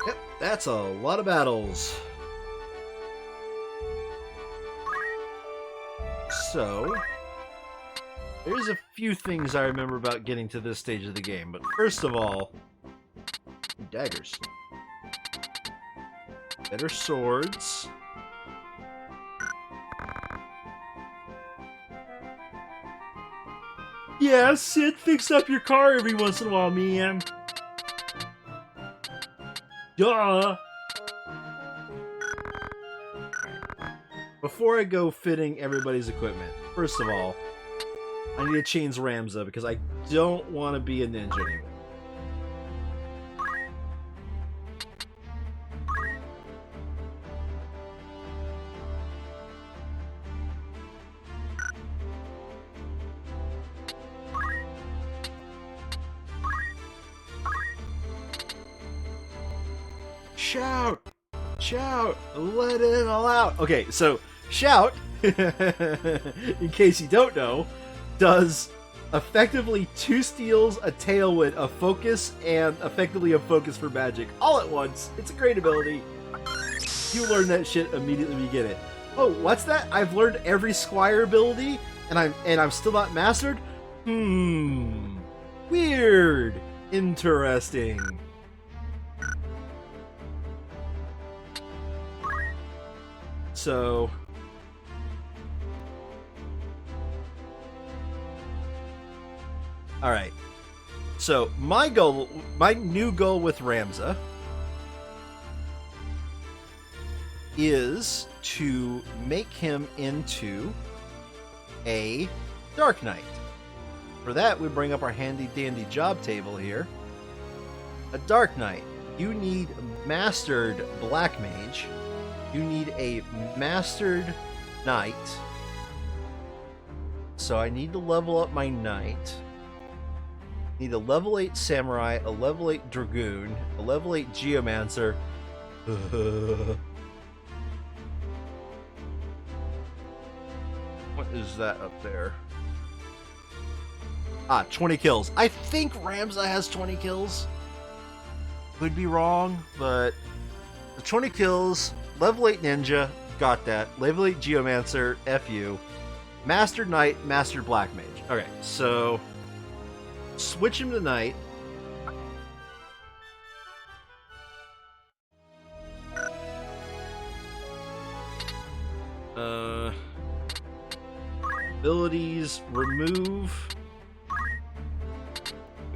Yep, that's a lot of battles. So, there's a few things I remember about getting to this stage of the game, but first of all, daggers. Better swords. Yeah, Sid, fix up your car every once in a while, man. Duh. Before I go fitting everybody's equipment, first of all, I need to change Ramza because I don't want to be a ninja anymore. Shout! Shout! Let it all out! Okay, so Shout, in case you don't know, does effectively 2 steals, a tailwind, a focus, and effectively a focus for magic all at once. It's a great ability. You learn that shit immediately when you get it. Oh, what's that? I've learned every Squire ability, and I'm still not mastered? Weird. Interesting. So alright. So my new goal with Ramza is to make him into a Dark Knight. For that, we bring up our handy dandy job table here. A Dark Knight. You need Mastered Black Mage. You need a Mastered Knight. So I need to level up my Knight. Need a level 8 Samurai, a level 8 Dragoon, a level 8 Geomancer. What is that up there? Ah, 20 kills. I think Ramza has 20 kills. Could be wrong, but the 20 kills, level 8 Ninja, got that. Level 8 Geomancer, FU. Mastered Knight, Mastered Black Mage. Okay, so switch him to Knight. Abilities, remove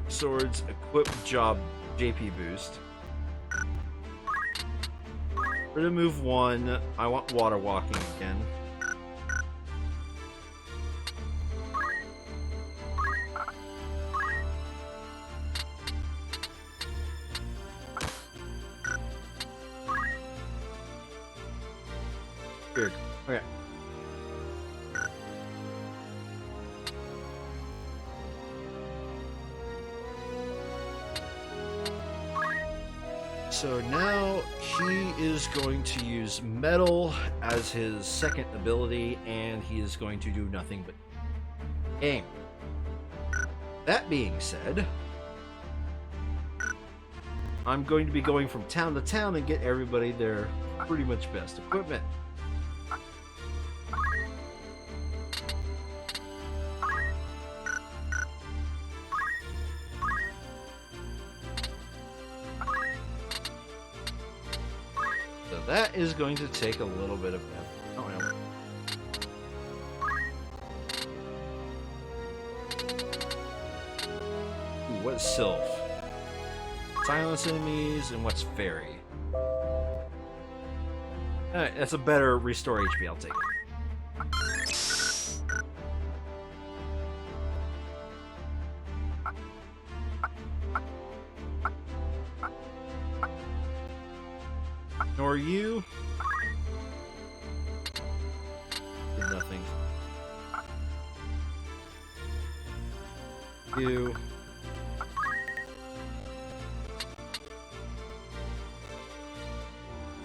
swords, equip job, JP boost. We're gonna move 1. I want water walking again. Weird. Okay. So now he is going to use metal as his second ability, and he is going to do nothing but aim. That being said, I'm going to be going from town to town and get everybody their pretty much best equipment. That is going to take a little bit of effort. Oh, no. Ooh, what's Sylph? Silence enemies, and what's Fairy? Alright, that's a better restore HP, I'll take it. Nor you. Did nothing. You.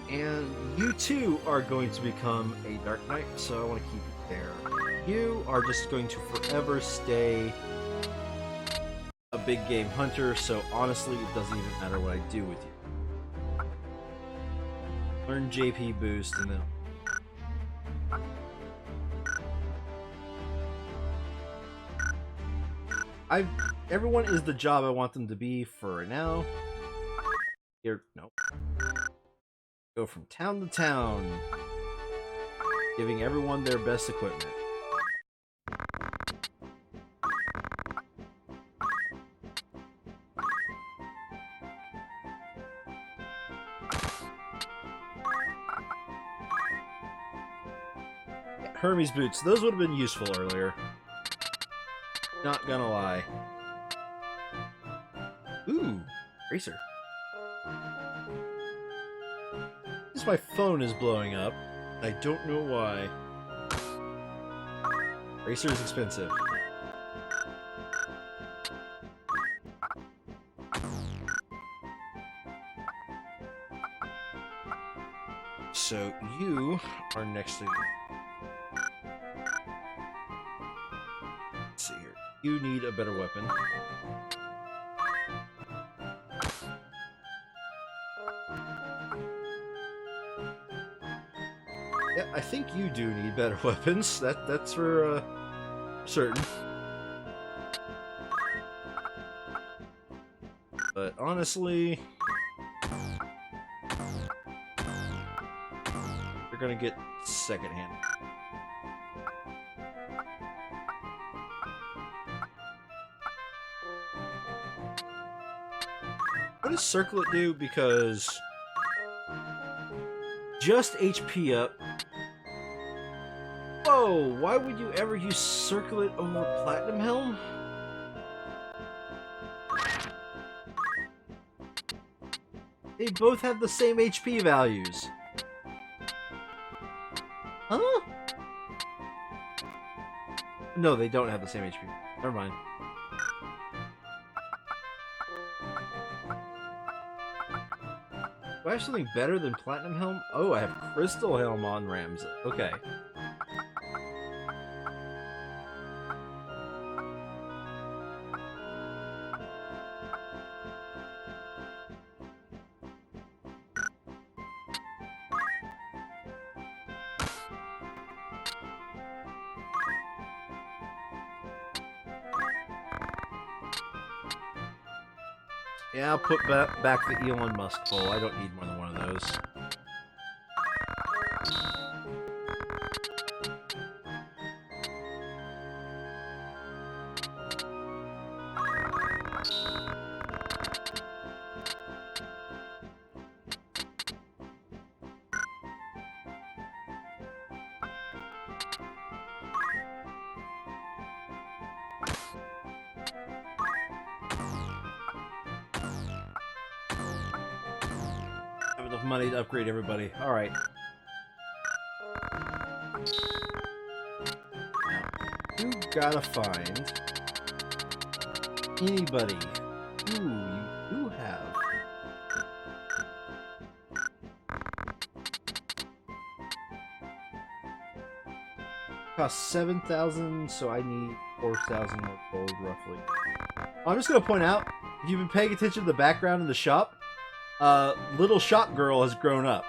And you too are going to become a Dark Knight, so I want to keep you there. You are just going to forever stay a big game hunter, so honestly it doesn't even matter what I do with you. Learn JP boost and then everyone is the job I want them to be for now. Here, nope. Go from town to town, giving everyone their best equipment. Hermes boots. Those would have been useful earlier. Not gonna lie. Ooh, racer. This my phone is blowing up. I don't know why. Racer is expensive. So you are next to. Let's see here. You need a better weapon. Yeah, I think you do need better weapons. That's for certain. But honestly, you're gonna get secondhand. What does Circlet do? Because just HP up. Whoa, why would you ever use Circlet over Platinum Helm? They both have the same HP values. Huh? No, they don't have the same HP. Never mind. Do I have something better than Platinum Helm? Oh, I have Crystal Helm on Ramzas. Okay. Yeah, I'll put back the Elon Musk bowl. I don't need more than one of those. Enough money to upgrade everybody. Alright. Now, you gotta find anybody who you do have. Costs 7,000, so I need 4,000 more gold, roughly. I'm just gonna point out, if you've been paying attention to the background in the shop, little shop girl has grown up.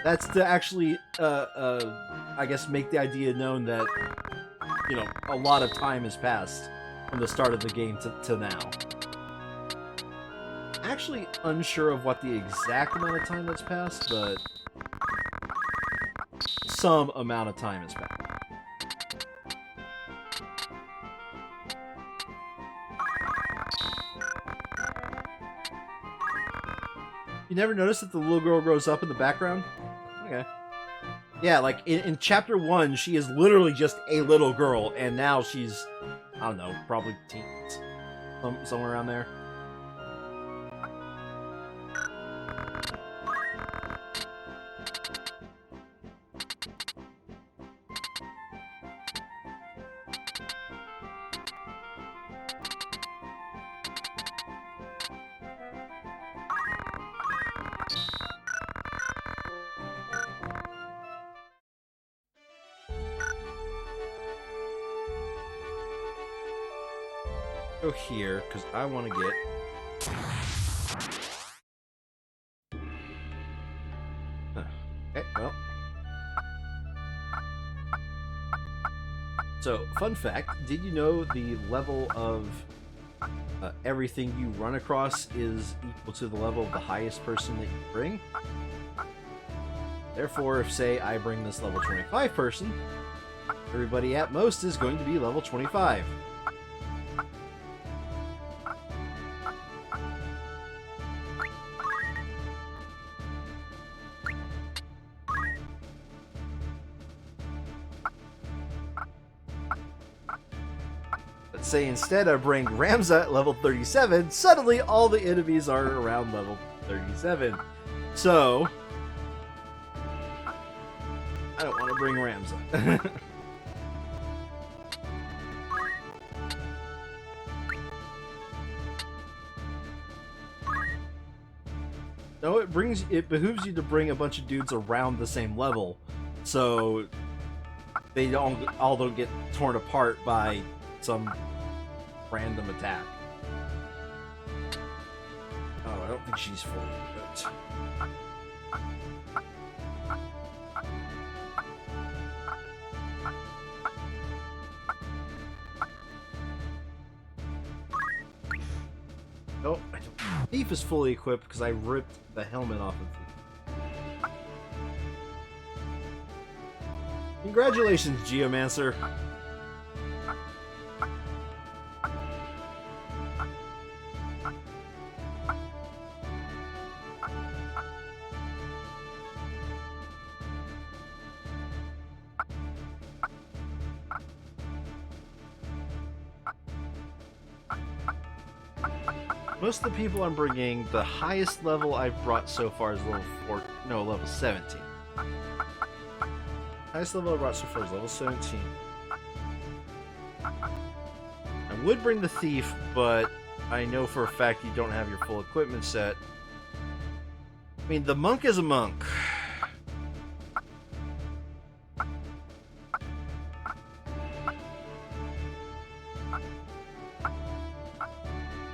That's to actually, I guess, make the idea known that, you know, a lot of time has passed from the start of the game to now. Actually unsure of what the exact amount of time that's passed, but some amount of time has passed. You never noticed that the little girl grows up in the background? Okay. Yeah, like in chapter 1, she is literally just a little girl, and now she's, I don't know, probably teens. Somewhere around there. Go here, because I want to get... Okay, well. So, fun fact, did you know the level of everything you run across is equal to the level of the highest person that you bring? Therefore, if, say, I bring this level 25 person, everybody at most is going to be level 25. say instead I bring Ramzas at level 37, suddenly all the enemies are around level 37. So, I don't want to bring Ramzas. No, it behooves you to bring a bunch of dudes around the same level, so they all don't get torn apart by some random attack. Oh, I don't think she's fully equipped. Nope, I don't. Thief is fully equipped because I ripped the helmet off of Thief. Congratulations, Geomancer. Most of the people I'm bringing, the highest level I've brought so far is level 17. Highest level I brought so far is level 17. I would bring the Thief, but I know for a fact you don't have your full equipment set. I mean, the Monk is a monk.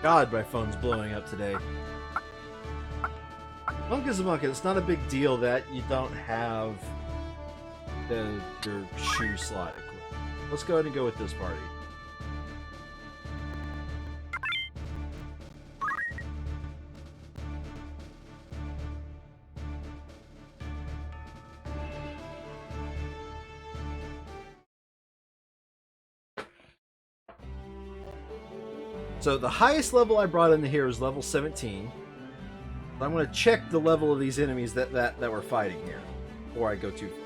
God, my phone's blowing up today. Monk is a monk. It's not a big deal that you don't have your shoe slot equipped. Let's go ahead and go with this party. So the highest level I brought into here is level 17. I'm going to check the level of these enemies that we're fighting here before I go too far.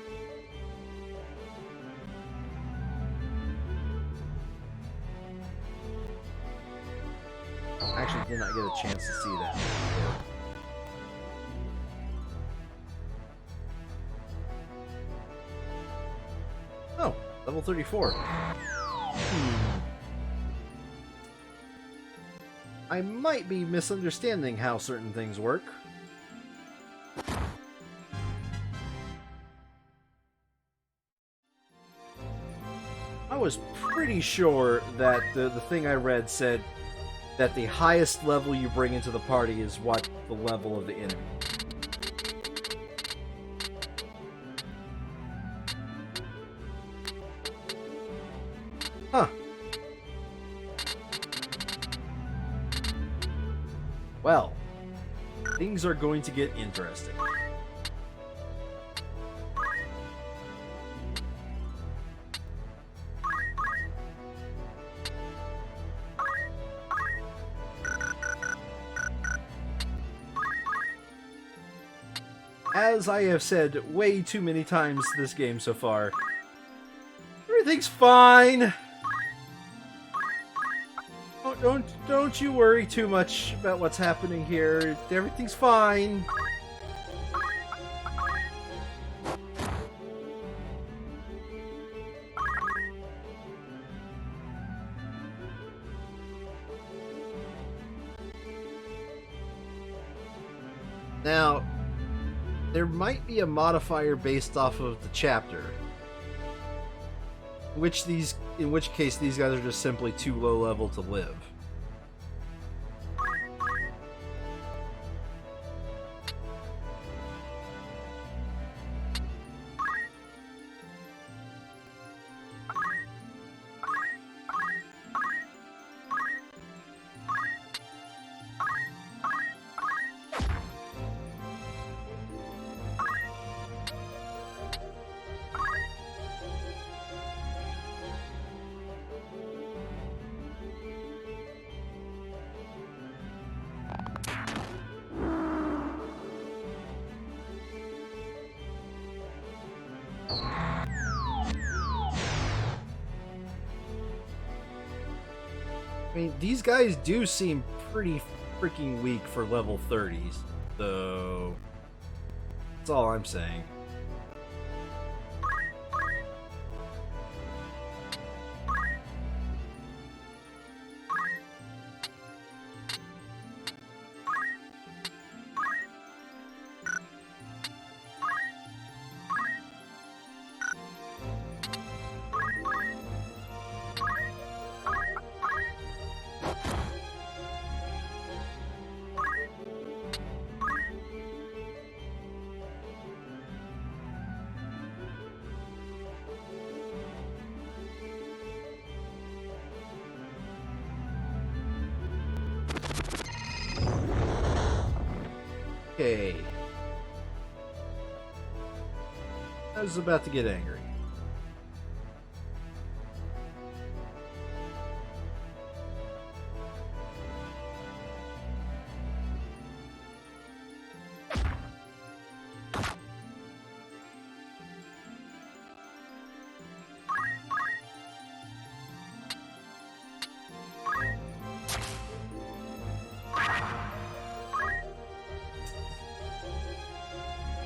I actually did not get a chance to see that. Oh, level 34. I might be misunderstanding how certain things work. I was pretty sure that the thing I read said that the highest level you bring into the party is what the level of the enemy. Huh. Well, things are going to get interesting. As I have said way too many times this game so far, everything's fine. Don't you worry too much about what's happening here. Everything's fine. Now, there might be a modifier based off of the chapter, in which case these guys are just simply too low level to live. I mean, these guys do seem pretty freaking weak for level 30s, so that's all I'm saying. Okay. I was about to get angry.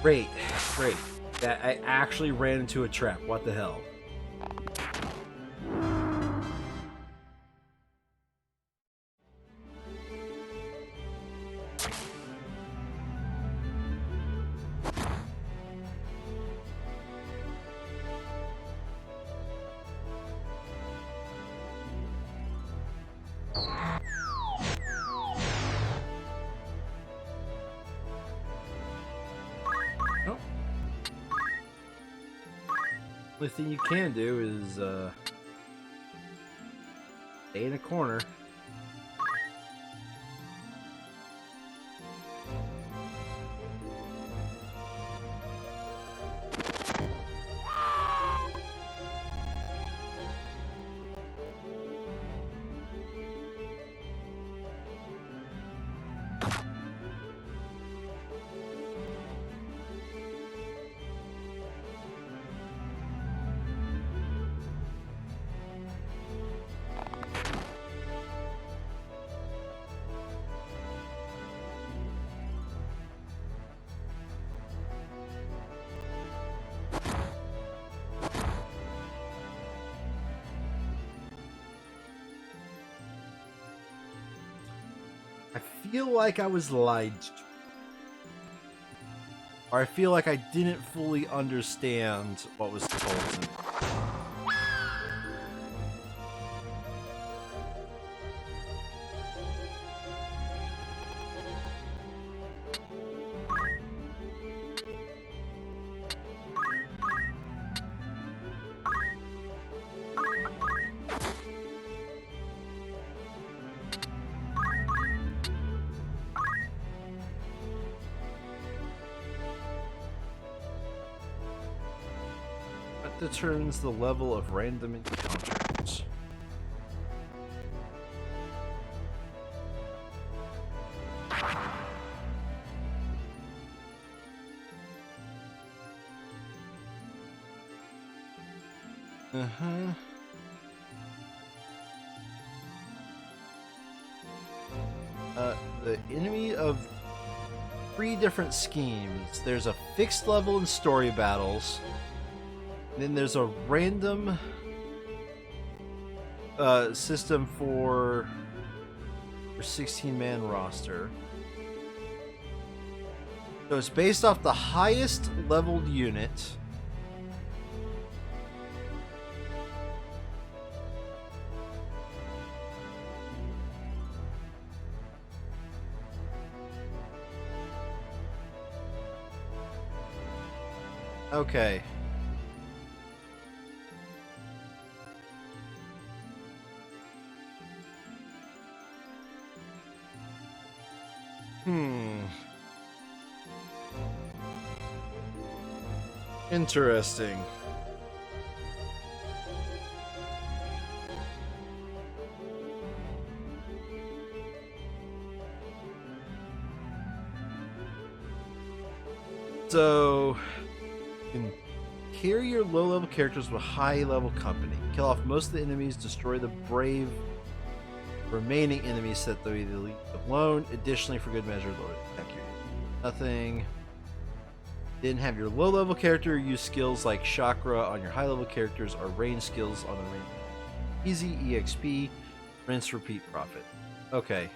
Great, great. That I actually ran into a trap. What the hell? Nope. Only thing you can do is stay in a corner. I feel like I was lied to. Or I feel like I didn't fully understand what was told to me. That determines the level of random encounters. The enemy of 3 different schemes. There's a fixed level in story battles. Then there's a random system for 16-man roster. So it's based off the highest leveled unit. Okay. Interesting. So, you can pair your low-level characters with high-level company. Kill off most of the enemies, destroy the brave Remaining enemies set the elite alone. Additionally, for good measure, lower attack your nothing. Didn't have your low level character use skills like chakra on your high level characters or range skills on the range. Easy EXP, rinse, repeat, profit. Okay.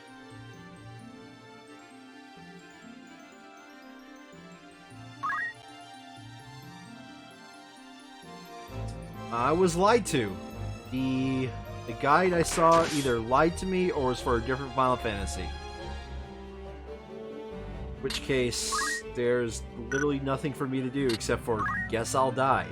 I was lied to. The guide I saw either lied to me or was for a different Final Fantasy. In which case, there's literally nothing for me to do except for guess I'll die.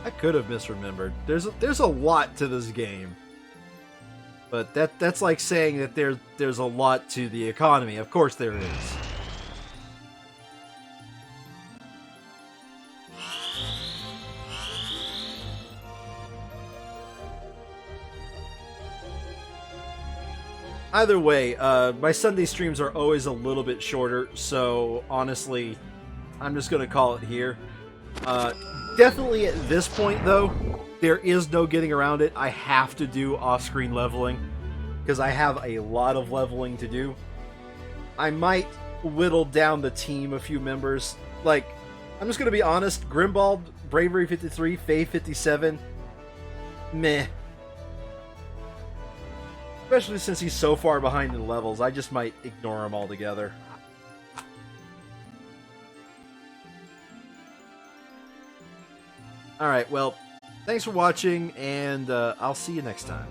I could have misremembered. There's a lot to this game. But that's like saying that there's a lot to the economy. Of course there is. Either way, my Sunday streams are always a little bit shorter, so honestly, I'm just gonna call it here. Definitely at this point, though, there is no getting around it. I have to do off-screen leveling, because I have a lot of leveling to do. I might whittle down the team a few members. Like, I'm just gonna be honest, Grimbald, Bravery 53, Faye 57, meh. Especially since he's so far behind in levels, I just might ignore him altogether. Alright, well, thanks for watching, and I'll see you next time.